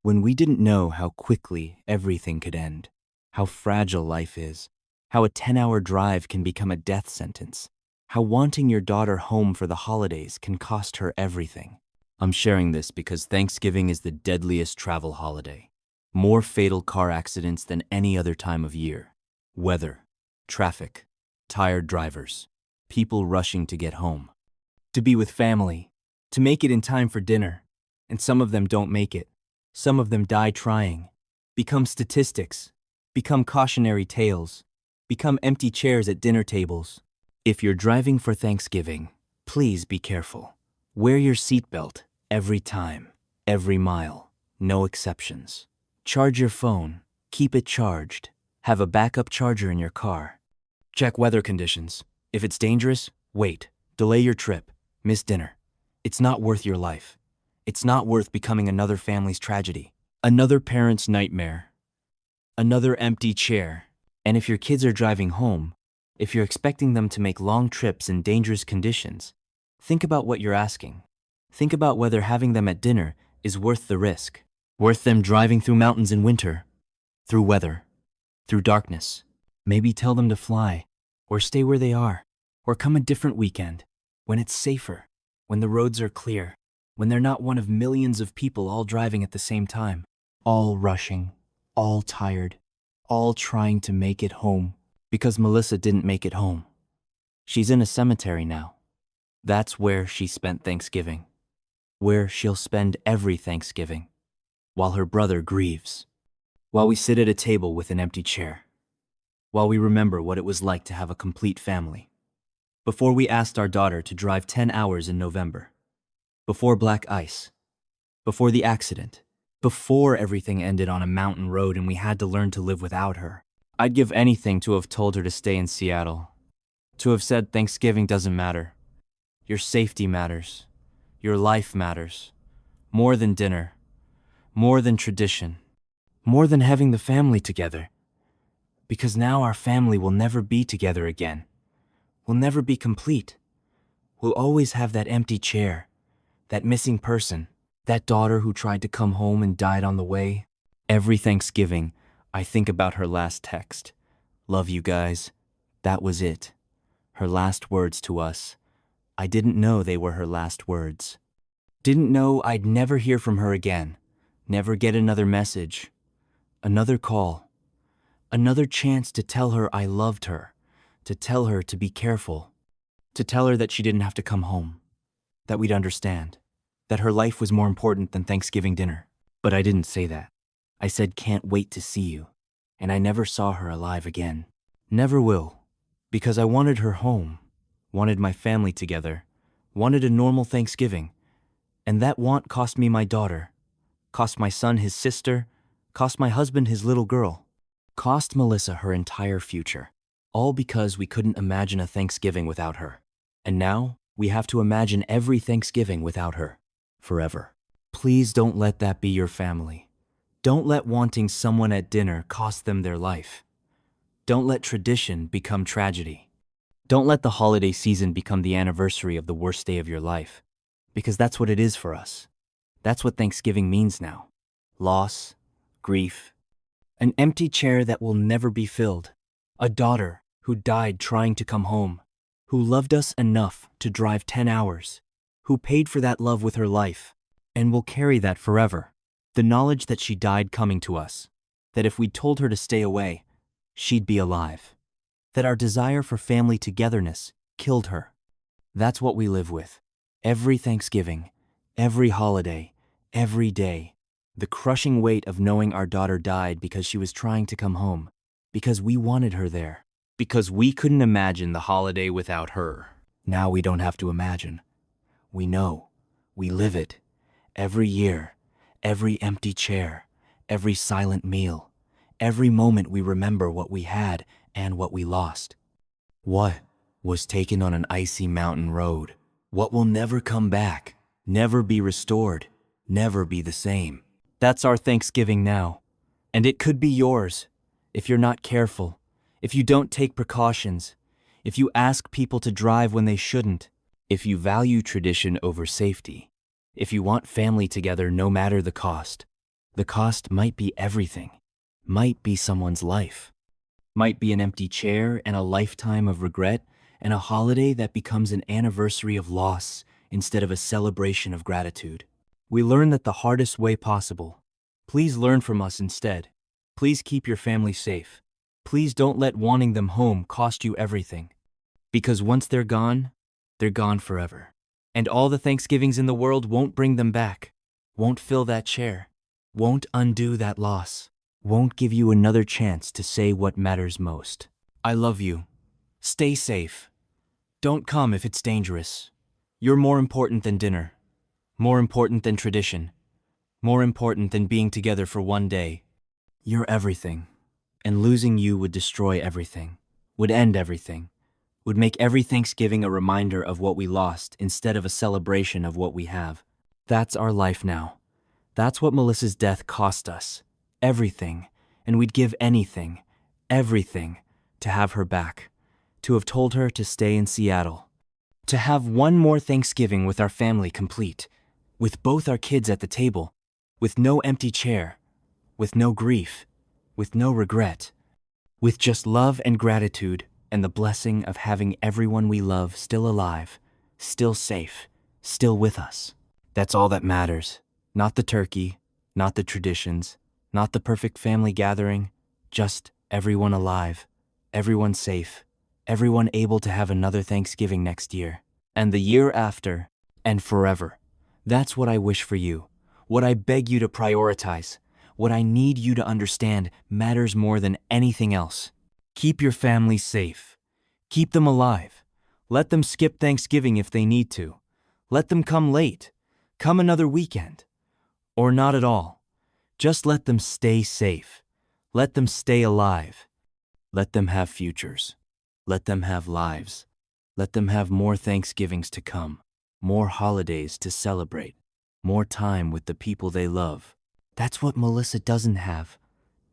When we didn't know how quickly everything could end, how fragile life is, how a 10-hour drive can become a death sentence, how wanting your daughter home for the holidays can cost her everything. I'm sharing this because Thanksgiving is the deadliest travel holiday. More fatal car accidents than any other time of year. Weather, traffic, tired drivers, people rushing to get home, to be with family, to make it in time for dinner. And some of them don't make it. Some of them die trying, become statistics, become cautionary tales, become empty chairs at dinner tables. If you're driving for Thanksgiving, please be careful. Wear your seatbelt every time, every mile, no exceptions. Charge your phone, keep it charged. Have a backup charger in your car. Check weather conditions. If it's dangerous, wait, delay your trip, miss dinner. It's not worth your life. It's not worth becoming another family's tragedy, another parent's nightmare, another empty chair. And if your kids are driving home, if you're expecting them to make long trips in dangerous conditions, think about what you're asking. Think about whether having them at dinner is worth the risk. Worth them driving through mountains in winter, through weather, through darkness. Maybe tell them to fly, or stay where they are, or come a different weekend, when it's safer, when the roads are clear, when they're not one of millions of people all driving at the same time, all rushing, all tired, all trying to make it home, because Melissa didn't make it home. She's in a cemetery now. That's where she spent Thanksgiving, where she'll spend every Thanksgiving, while her brother grieves, while we sit at a table with an empty chair, while we remember what it was like to have a complete family, before we asked our daughter to drive 10 hours in November, before black ice, before the accident, before everything ended on a mountain road and we had to learn to live without her. I'd give anything to have told her to stay in Seattle, to have said Thanksgiving doesn't matter. Your safety matters. Your life matters. More than dinner. More than tradition. More than having the family together. Because now our family will never be together again. We'll never be complete. We'll always have that empty chair, that missing person, that daughter who tried to come home and died on the way. Every Thanksgiving, I think about her last text. Love you guys. That was it. Her last words to us. I didn't know they were her last words. Didn't know I'd never hear from her again. Never get another message. Another call. Another chance to tell her I loved her. To tell her to be careful. To tell her that she didn't have to come home. That we'd understand. That her life was more important than Thanksgiving dinner. But I didn't say that. I said can't wait to see you. And I never saw her alive again. Never will. Because I wanted her home. Wanted my family together. Wanted a normal Thanksgiving. And that want cost me my daughter. Cost my son his sister. Cost my husband his little girl. Cost Melissa her entire future. All because we couldn't imagine a Thanksgiving without her. And now, we have to imagine every Thanksgiving without her. Forever. Please don't let that be your family. Don't let wanting someone at dinner cost them their life. Don't let tradition become tragedy. Don't let the holiday season become the anniversary of the worst day of your life. Because that's what it is for us. That's what Thanksgiving means now. Loss, grief, an empty chair that will never be filled. A daughter who died trying to come home, who loved us enough to drive 10 hours, who paid for that love with her life, and will carry that forever. The knowledge that she died coming to us, that if we'd told her to stay away, she'd be alive. That our desire for family togetherness killed her. That's what we live with. Every Thanksgiving, every holiday, every day. The crushing weight of knowing our daughter died because she was trying to come home. Because we wanted her there. Because we couldn't imagine the holiday without her. Now we don't have to imagine. We know. We live it. Every year. Every empty chair. Every silent meal. Every moment we remember what we had and what we lost. What was taken on an icy mountain road? What will never come back, never be restored, never be the same? That's our Thanksgiving now. And it could be yours, if you're not careful, if you don't take precautions, if you ask people to drive when they shouldn't, if you value tradition over safety, if you want family together no matter the cost. The cost might be everything, might be someone's life, might be an empty chair and a lifetime of regret and a holiday that becomes an anniversary of loss instead of a celebration of gratitude. We learn that the hardest way possible. Please learn from us instead. Please keep your family safe. Please don't let wanting them home cost you everything. Because once they're gone forever. And all the Thanksgivings in the world won't bring them back, won't fill that chair, won't undo that loss, won't give you another chance to say what matters most. I love you. Stay safe. Don't come if it's dangerous. You're more important than dinner. More important than tradition. More important than being together for one day. You're everything. And losing you would destroy everything. Would end everything. Would make every Thanksgiving a reminder of what we lost instead of a celebration of what we have. That's our life now. That's what Melissa's death cost us. Everything. And we'd give anything, everything, to have her back. To have told her to stay in Seattle. To have one more Thanksgiving with our family complete. with both our kids at the table, with no empty chair, with no grief, with no regret, with just love and gratitude and the blessing of having everyone we love still alive, still safe, still with us. That's all that matters. Not the turkey, not the traditions, not the perfect family gathering, just everyone alive, everyone safe, everyone able to have another Thanksgiving next year, and the year after, and forever. That's what I wish for you, what I beg you to prioritize, what I need you to understand matters more than anything else. Keep your family safe. Keep them alive. Let them skip Thanksgiving if they need to. Let them come late. Come another weekend. Or not at all. Just let them stay safe. Let them stay alive. Let them have futures. Let them have lives. Let them have more Thanksgivings to come, more holidays to celebrate, more time with the people they love. That's what Melissa doesn't have.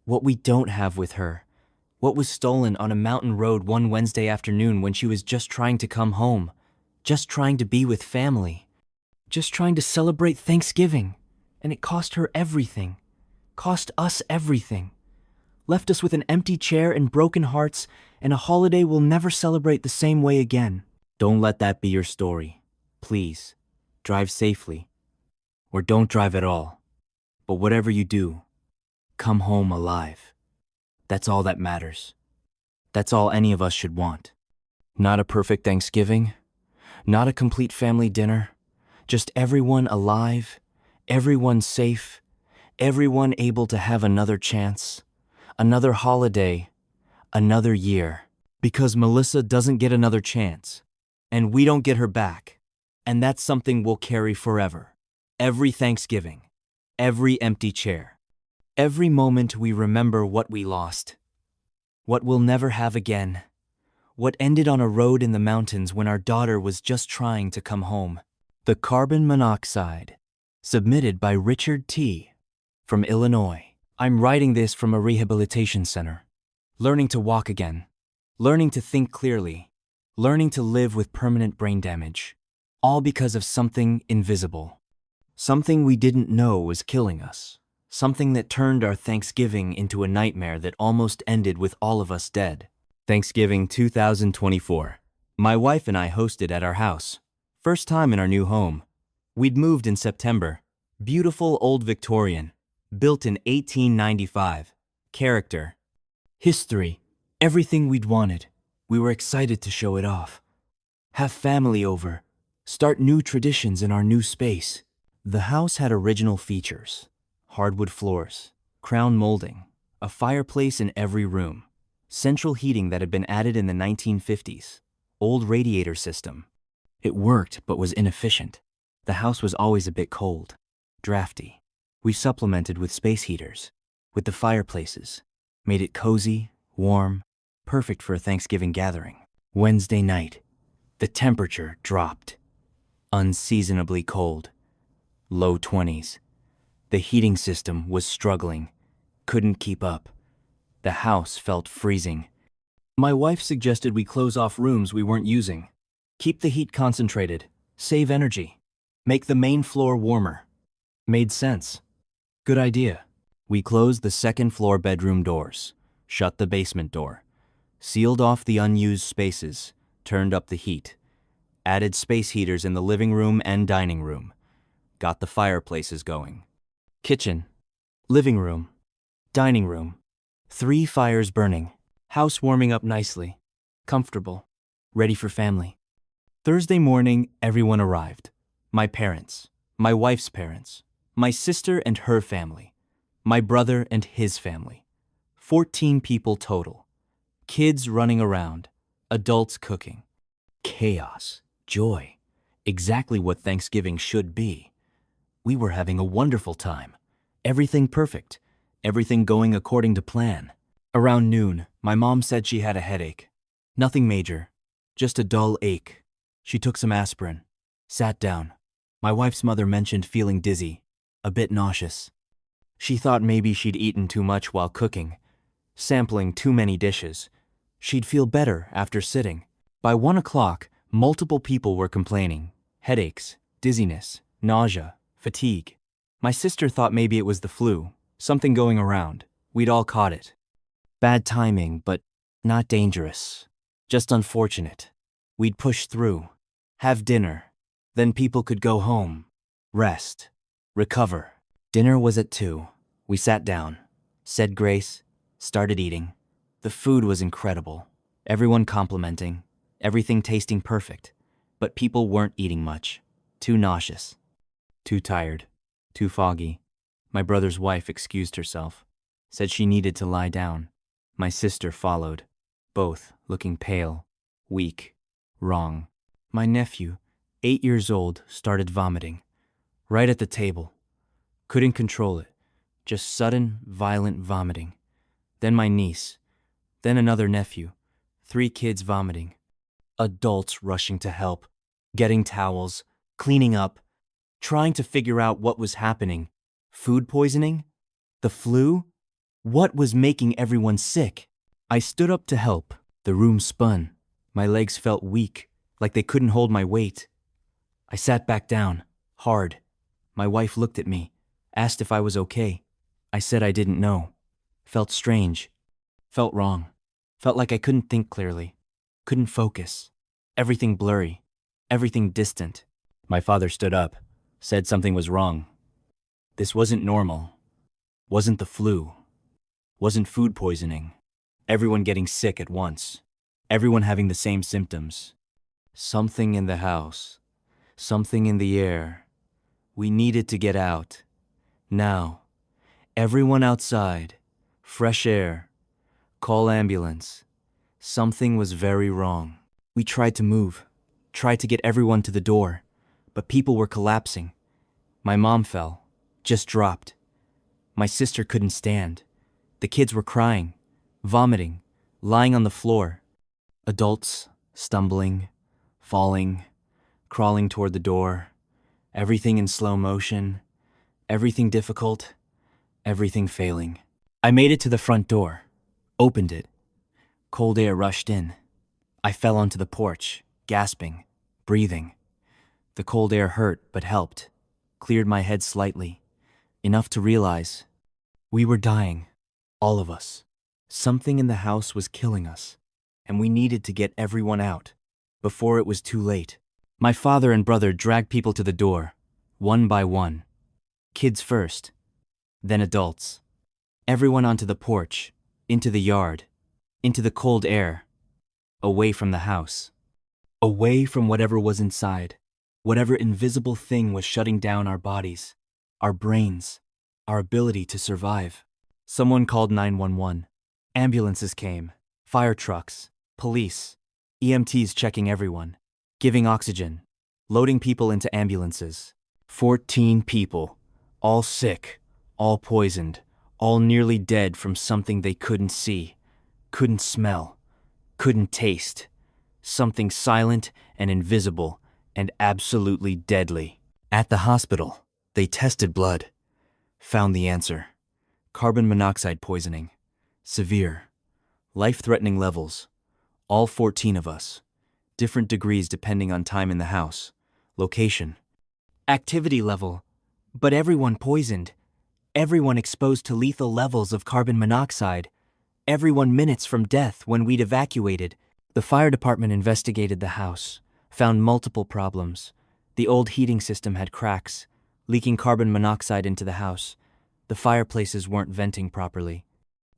What we don't have with her. What was stolen on a mountain road one Wednesday afternoon when she was just trying to come home, just trying to be with family, just trying to celebrate Thanksgiving. And it cost her everything. Cost us everything. Left us with an empty chair and broken hearts and a holiday we'll never celebrate the same way again. Don't let that be your story. Please, drive safely. Or don't drive at all. But whatever you do, come home alive. That's all that matters. That's all any of us should want. Not a perfect Thanksgiving, not a complete family dinner, just everyone alive, everyone safe, everyone able to have another chance, another holiday, another year. Because Melissa doesn't get another chance, and we don't get her back, and that's something we'll carry forever. Every Thanksgiving, every empty chair, every moment we remember what we lost, what we'll never have again, what ended on a road in the mountains when our daughter was just trying to come home. The carbon monoxide, submitted by Richard T. from Illinois. I'm writing this from a rehabilitation center. Learning to walk again, learning to think clearly, learning to live with permanent brain damage, all because of something invisible. Something we didn't know was killing us. Something that turned our Thanksgiving into a nightmare that almost ended with all of us dead. Thanksgiving 2024. My wife and I hosted at our house. First time in our new home. We'd moved in September. Beautiful old Victorian. Built in 1895. Character. History. Everything we'd wanted. We were excited to show it off. Have family over. Start new traditions in our new space. The house had original features. Hardwood floors, crown molding, a fireplace in every room, central heating that had been added in the 1950s, old radiator system. It worked but was inefficient. The house was always a bit cold, drafty. We supplemented with space heaters, with the fireplaces, made it cozy, warm, perfect for a Thanksgiving gathering. Wednesday night, the temperature dropped. Unseasonably cold, low 20s. The heating system was struggling, couldn't keep up. The house felt freezing. My wife suggested we close off rooms we weren't using. Keep the heat concentrated, save energy, make the main floor warmer. Made sense. Good idea. We closed the second floor bedroom doors, shut the basement door, sealed off the unused spaces, turned up the heat, added space heaters in the living room and dining room, got the fireplaces going. Kitchen, living room, dining room, 3 fires burning, house warming up nicely, comfortable, ready for family. Thursday morning, everyone arrived. My parents, my wife's parents, my sister and her family, my brother and his family. 14 people total. Kids running around, adults cooking. Chaos, joy, exactly what Thanksgiving should be. We were having a wonderful time. Everything perfect. Everything going according to plan. Around noon, my mom said she had a headache. Nothing major, just a dull ache. She took some aspirin, sat down. My wife's mother mentioned feeling dizzy, a bit nauseous. She thought maybe she'd eaten too much while cooking, sampling too many dishes. She'd feel better after sitting. By 1 o'clock, multiple people were complaining. Headaches, dizziness, nausea, Fatigue. My sister thought maybe it was the flu, something going around. We'd all caught it. Bad timing, but not dangerous. Just unfortunate. We'd push through, have dinner, then people could go home, rest, recover. Dinner was at 2. We sat down, said grace, started eating. The food was incredible. Everyone complimenting, everything tasting perfect. But people weren't eating much. Too nauseous. Too tired. Too foggy. My brother's wife excused herself, said she needed to lie down. My sister followed, both looking pale, weak, wrong. My nephew, 8 years old, started vomiting. Right at the table. Couldn't control it. Just sudden, violent vomiting. Then my niece. Then another nephew. 3 kids vomiting. Adults rushing to help. Getting towels. Cleaning up. Trying to figure out what was happening. Food poisoning? The flu? What was making everyone sick? I stood up to help. The room spun. My legs felt weak, like they couldn't hold my weight. I sat back down, hard. My wife looked at me, asked if I was okay. I said I didn't know. Felt strange. Felt wrong. Felt like I couldn't think clearly. Couldn't focus. Everything blurry. Everything distant. My father stood up, said something was wrong. This wasn't normal. Wasn't the flu. Wasn't food poisoning. Everyone getting sick at once. Everyone having the same symptoms. Something in the house. Something in the air. We needed to get out. Now. Everyone outside. Fresh air. Call ambulance. Something was very wrong. We tried to move. Tried to get everyone to the door. But people were collapsing. My mom fell. Just dropped. My sister couldn't stand. The kids were crying, vomiting, lying on the floor. Adults stumbling, falling, crawling toward the door. Everything in slow motion. Everything difficult. Everything failing. I made it to the front door. Opened it. Cold air rushed in. I fell onto the porch, gasping, breathing. The cold air hurt but helped. Cleared my head slightly. Enough to realize we were dying. All of us. Something in the house was killing us, and we needed to get everyone out before it was too late. My father and brother dragged people to the door, one by one. Kids first, then adults. Everyone onto the porch, into the yard, into the cold air, away from the house. Away from whatever was inside, whatever invisible thing was shutting down our bodies, our brains, our ability to survive. Someone called 911. Ambulances came, fire trucks, police, EMTs checking everyone, giving oxygen, loading people into ambulances. 14 people, all sick, all poisoned, all nearly dead from something they couldn't see, couldn't smell, couldn't taste. Something silent and invisible and absolutely deadly. At the hospital, they tested blood, found the answer. Carbon monoxide poisoning. Severe. Life-threatening levels. All 14 of us. Different degrees depending on time in the house. Location. Activity level. But everyone poisoned. Everyone exposed to lethal levels of carbon monoxide. Everyone minutes from death when we'd evacuated. The fire department investigated the house, found multiple problems. The old heating system had cracks, leaking carbon monoxide into the house. The fireplaces weren't venting properly.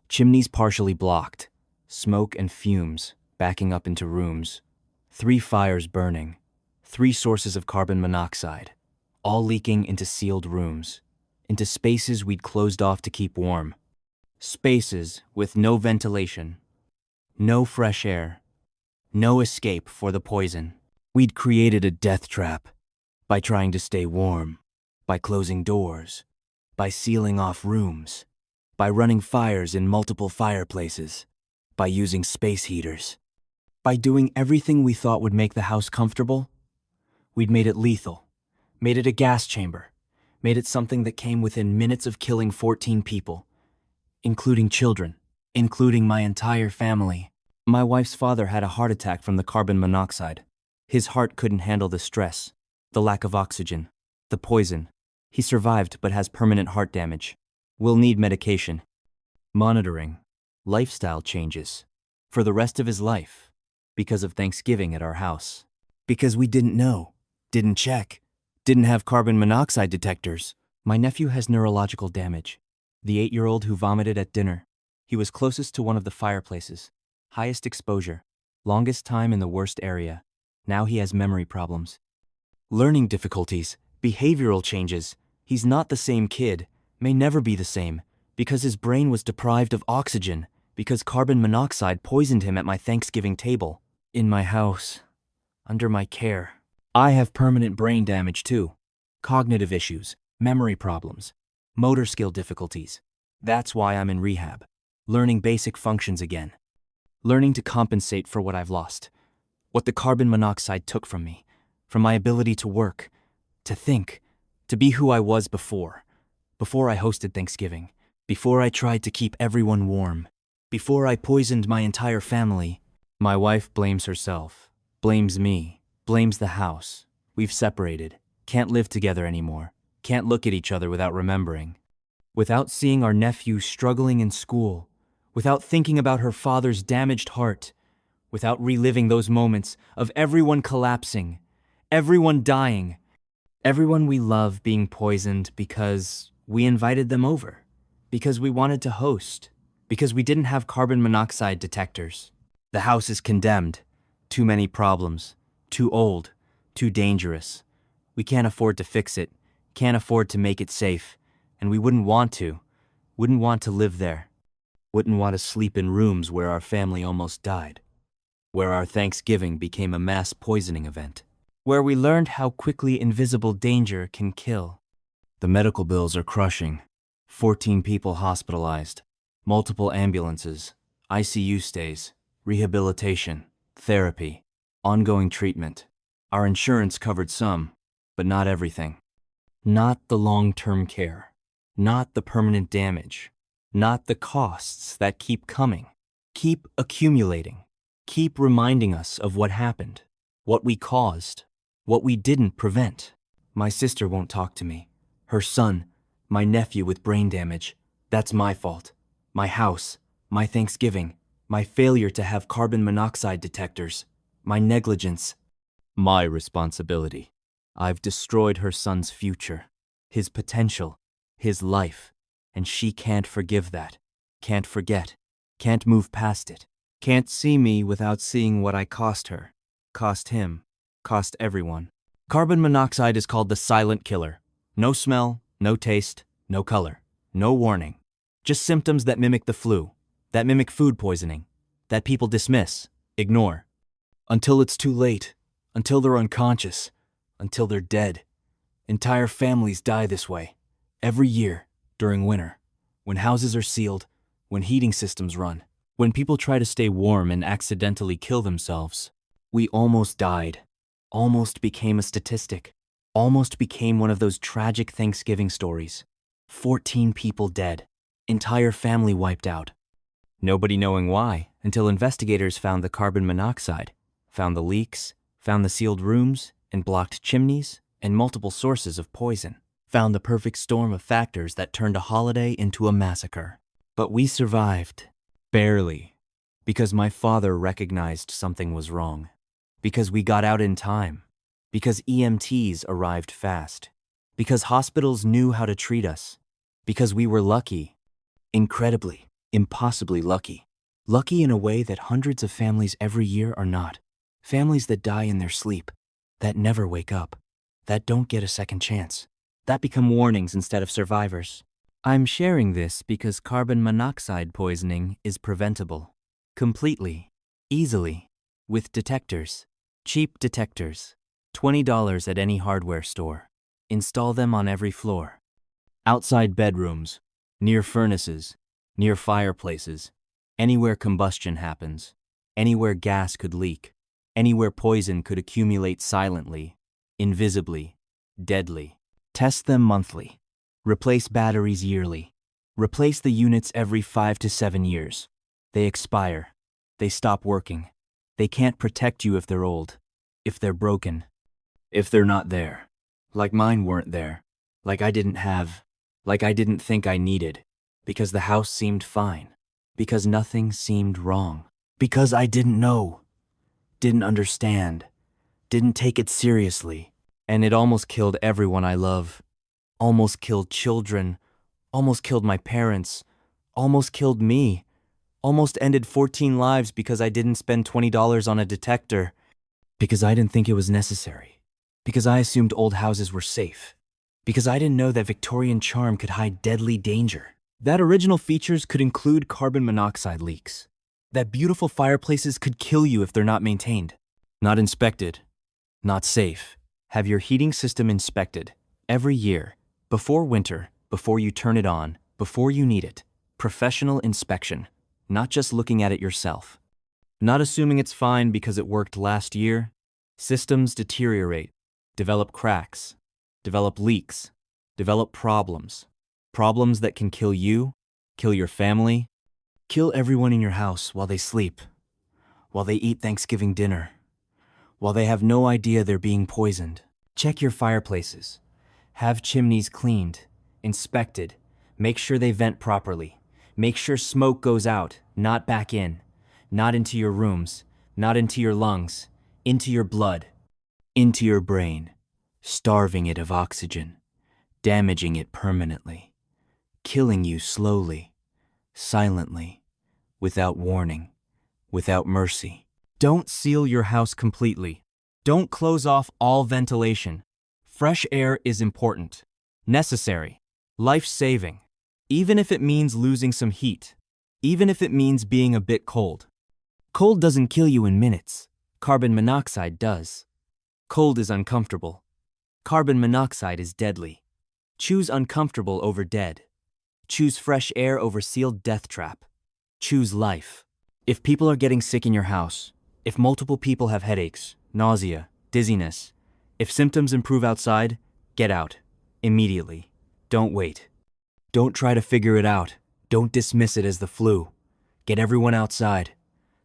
Chimneys partially blocked, smoke and fumes backing up into rooms. 3 fires burning, 3 sources of carbon monoxide, all leaking into sealed rooms, into spaces we'd closed off to keep warm. Spaces with no ventilation, no fresh air, no escape for the poison. We'd created a death trap by trying to stay warm, by closing doors, by sealing off rooms, by running fires in multiple fireplaces, by using space heaters, by doing everything we thought would make the house comfortable. We'd made it lethal, made it a gas chamber, made it something that came within minutes of killing 14 people, including children, including my entire family. My wife's father had a heart attack from the carbon monoxide. His heart couldn't handle the stress, the lack of oxygen, the poison. He survived but has permanent heart damage. Will need medication. Monitoring. Lifestyle changes. For the rest of his life. Because of Thanksgiving at our house. Because we didn't know. Didn't check. Didn't have carbon monoxide detectors. My nephew has neurological damage. The 8-year-old who vomited at dinner. He was closest to one of the fireplaces. Highest exposure. Longest time in the worst area. Now he has memory problems. Learning difficulties. Behavioral changes. He's not the same kid. May never be the same. Because his brain was deprived of oxygen. Because carbon monoxide poisoned him at my Thanksgiving table. In my house. Under my care. I have permanent brain damage too. Cognitive issues. Memory problems. Motor skill difficulties. That's why I'm in rehab. Learning basic functions again. Learning to compensate for what I've lost. What the carbon monoxide took from me. From my ability to work. To think. To be who I was before. Before I hosted Thanksgiving. Before I tried to keep everyone warm. Before I poisoned my entire family. My wife blames herself. Blames me. Blames the house. We've separated. Can't live together anymore. Can't look at each other without remembering. Without seeing our nephew struggling in school. Without thinking about her father's damaged heart. Without reliving those moments of everyone collapsing. Everyone dying. Everyone we love being poisoned because we invited them over. Because we wanted to host. Because we didn't have carbon monoxide detectors. The house is condemned. Too many problems. Too old. Too dangerous. We can't afford to fix it. Can't afford to make it safe. And we wouldn't want to. Wouldn't want to live there. Wouldn't want to sleep in rooms where our family almost died. Where our Thanksgiving became a mass poisoning event. Where we learned how quickly invisible danger can kill. The medical bills are crushing. 14 people hospitalized. Multiple ambulances. ICU stays. Rehabilitation. Therapy. Ongoing treatment. Our insurance covered some, but not everything. Not the long-term care. Not the permanent damage. Not the costs that keep coming. Keep accumulating. Keep reminding us of what happened. What we caused. What we didn't prevent. My sister won't talk to me. Her son, my nephew with brain damage. That's my fault. My house. My Thanksgiving. My failure to have carbon monoxide detectors. My negligence. My responsibility. I've destroyed her son's future, his potential, his life, and she can't forgive that, can't forget, can't move past it, can't see me without seeing what I cost her, cost him, cost everyone. Carbon monoxide is called the silent killer. No smell, no taste, no color, no warning. Just symptoms that mimic the flu, that mimic food poisoning, that people dismiss, ignore. Until it's too late, until they're unconscious, until they're dead. Entire families die this way, every year, during winter, when houses are sealed, when heating systems run, when people try to stay warm and accidentally kill themselves. We almost died, almost became a statistic, almost became one of those tragic Thanksgiving stories. 14 people dead, entire family wiped out. Nobody knowing why until investigators found the carbon monoxide, found the leaks, found the sealed rooms and blocked chimneys and multiple sources of poison, found the perfect storm of factors that turned a holiday into a massacre. But we survived. Barely. Because my father recognized something was wrong. Because we got out in time. Because EMTs arrived fast. Because hospitals knew how to treat us. Because we were lucky. Incredibly, impossibly lucky. Lucky in a way that hundreds of families every year are not. Families that die in their sleep. That never wake up. That don't get a second chance. That become warnings instead of survivors. I'm sharing this because carbon monoxide poisoning is preventable. Completely. Easily. With detectors. Cheap detectors. $20 at any hardware store. Install them on every floor. Outside bedrooms. Near furnaces. Near fireplaces. Anywhere combustion happens. Anywhere gas could leak. Anywhere poison could accumulate silently. Invisibly. Deadly. Test them monthly. Replace batteries yearly. Replace the units every 5 to 7 years. They expire. They stop working. They can't protect you if they're old. If they're broken. If they're not there. Like mine weren't there. Like I didn't have, like I didn't think I needed, because the house seemed fine, because nothing seemed wrong, because I didn't know, didn't understand, didn't take it seriously, and it almost killed everyone I love, almost killed children, almost killed my parents, almost killed me, almost ended 14 lives because I didn't spend $20 on a detector, because I didn't think it was necessary, because I assumed old houses were safe, because I didn't know that Victorian charm could hide deadly danger, that original features could include carbon monoxide leaks, that beautiful fireplaces could kill you if they're not maintained, not inspected, not safe. Have your heating system inspected every year, before winter, before you turn it on, before you need it. Professional inspection, not just looking at it yourself. Not assuming it's fine because it worked last year. Systems deteriorate, develop cracks, develop leaks, develop problems. Problems that can kill you, kill your family, kill everyone in your house while they sleep, while they eat Thanksgiving dinner, while they have no idea they're being poisoned. Check your fireplaces. Have chimneys cleaned, inspected. Make sure they vent properly. Make sure smoke goes out, not back in. Not into your rooms, not into your lungs, into your blood, into your brain, starving it of oxygen, damaging it permanently, killing you slowly, silently, without warning, without mercy. Don't seal your house completely. Don't close off all ventilation. Fresh air is important, necessary, life-saving, even if it means losing some heat, even if it means being a bit cold. Cold doesn't kill you in minutes. Carbon monoxide does. Cold is uncomfortable. Carbon monoxide is deadly. Choose uncomfortable over dead. Choose fresh air over sealed death trap. Choose life. If people are getting sick in your house, if multiple people have headaches, nausea, dizziness, if symptoms improve outside, get out. Immediately. Don't wait. Don't try to figure it out. Don't dismiss it as the flu. Get everyone outside.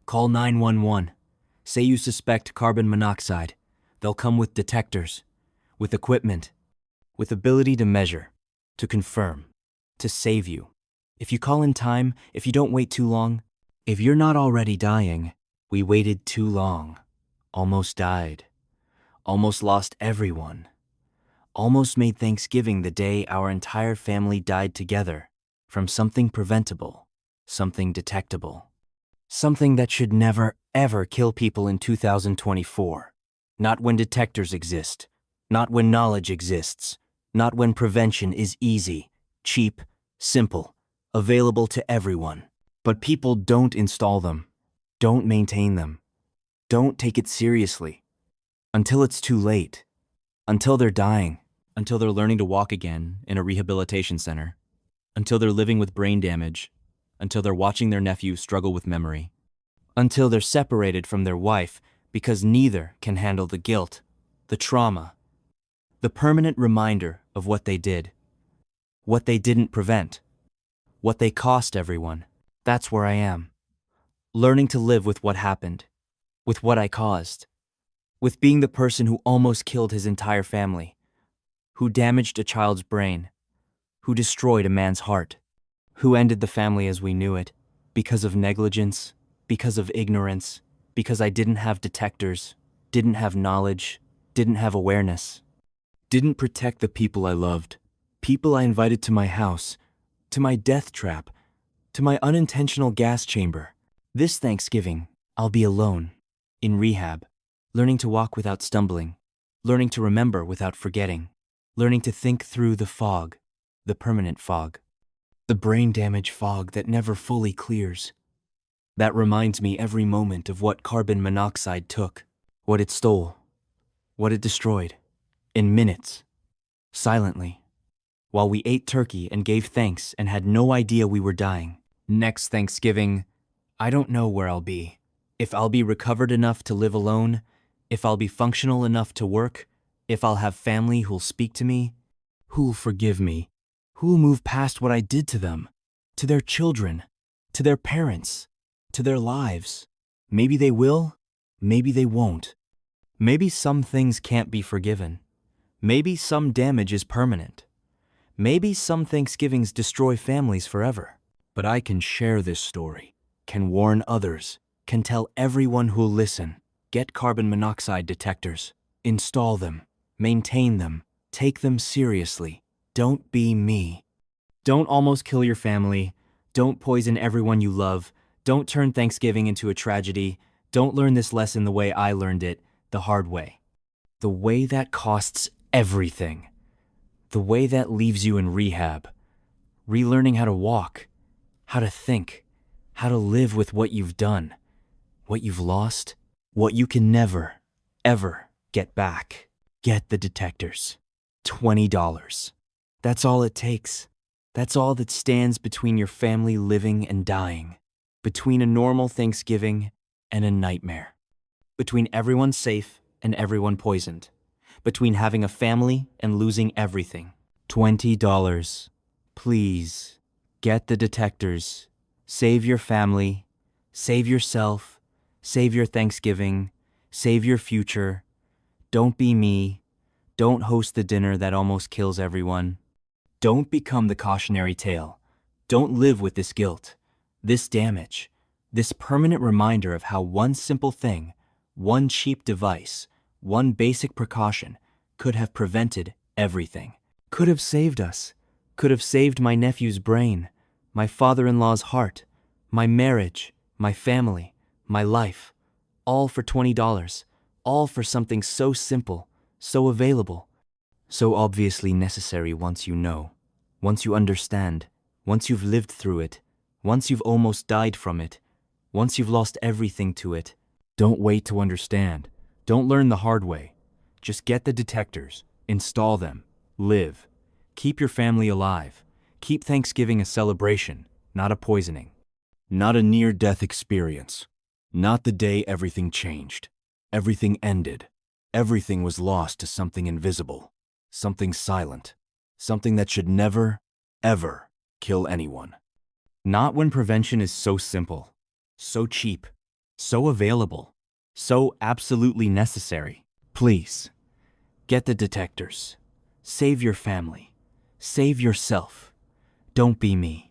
Call 911. Say you suspect carbon monoxide. They'll come with detectors, with equipment, with ability to measure, to confirm, to save you. If you call in time, if you don't wait too long, if you're not already dying, we waited too long, almost died, almost lost everyone, almost made Thanksgiving the day our entire family died together from something preventable, something detectable. Something that should never, ever kill people in 2024. Not when detectors exist. Not when knowledge exists. Not when prevention is easy, cheap, simple, available to everyone. But people don't install them. Don't maintain them. Don't take it seriously. Until it's too late. Until they're dying. Until they're learning to walk again in a rehabilitation center. Until they're living with brain damage. Until they're watching their nephew struggle with memory. Until they're separated from their wife because neither can handle the guilt, the trauma, the permanent reminder of what they did, what they didn't prevent, what they cost everyone. That's where I am. Learning to live with what happened, with what I caused, with being the person who almost killed his entire family, who damaged a child's brain, who destroyed a man's heart, who ended the family as we knew it, because of negligence, because of ignorance, because I didn't have detectors, didn't have knowledge, didn't have awareness, didn't protect the people I loved, people I invited to my house, to my death trap, to my unintentional gas chamber. This Thanksgiving, I'll be alone, in rehab, learning to walk without stumbling, learning to remember without forgetting, learning to think through the fog, the permanent fog. The brain damage fog that never fully clears. That reminds me every moment of what carbon monoxide took, what it stole, what it destroyed, in minutes, silently, while we ate turkey and gave thanks and had no idea we were dying. Next Thanksgiving, I don't know where I'll be. If I'll be recovered enough to live alone, if I'll be functional enough to work, if I'll have family who'll speak to me, who'll forgive me, who'll move past what I did to them, to their children, to their parents, to their lives. Maybe they will, maybe they won't. Maybe some things can't be forgiven. Maybe some damage is permanent. Maybe some Thanksgivings destroy families forever. But I can share this story, can warn others, can tell everyone who'll listen. Get carbon monoxide detectors. Install them. Maintain them. Take them seriously. Don't be me. Don't almost kill your family. Don't poison everyone you love. Don't turn Thanksgiving into a tragedy. Don't learn this lesson the way I learned it, the hard way. The way that costs everything. The way that leaves you in rehab. Relearning how to walk, how to think, how to live with what you've done, what you've lost, what you can never, ever get back. Get the detectors. $20. That's all it takes. That's all that stands between your family living and dying. Between a normal Thanksgiving and a nightmare. Between everyone safe and everyone poisoned. Between having a family and losing everything. $20. Please, get the detectors. Save your family. Save yourself. Save your Thanksgiving. Save your future. Don't be me. Don't host the dinner that almost kills everyone. Don't become the cautionary tale. Don't live with this guilt, this damage, this permanent reminder of how one simple thing, one cheap device, one basic precaution could have prevented everything. Could have saved us. Could have saved my nephew's brain, my father-in-law's heart, my marriage, my family, my life. All for $20. All for something so simple, so available, so obviously necessary once you know, once you understand, once you've lived through it, once you've almost died from it, once you've lost everything to it. Don't wait to understand. Don't learn the hard way. Just get the detectors, install them, live. Keep your family alive. Keep Thanksgiving a celebration, not a poisoning. Not a near-death experience. Not the day everything changed. Everything ended. Everything was lost to something invisible, something silent, something that should never, ever kill anyone. Not when prevention is so simple, so cheap, so available, so absolutely necessary. Please, get the detectors. Save your family. Save yourself. Don't be me.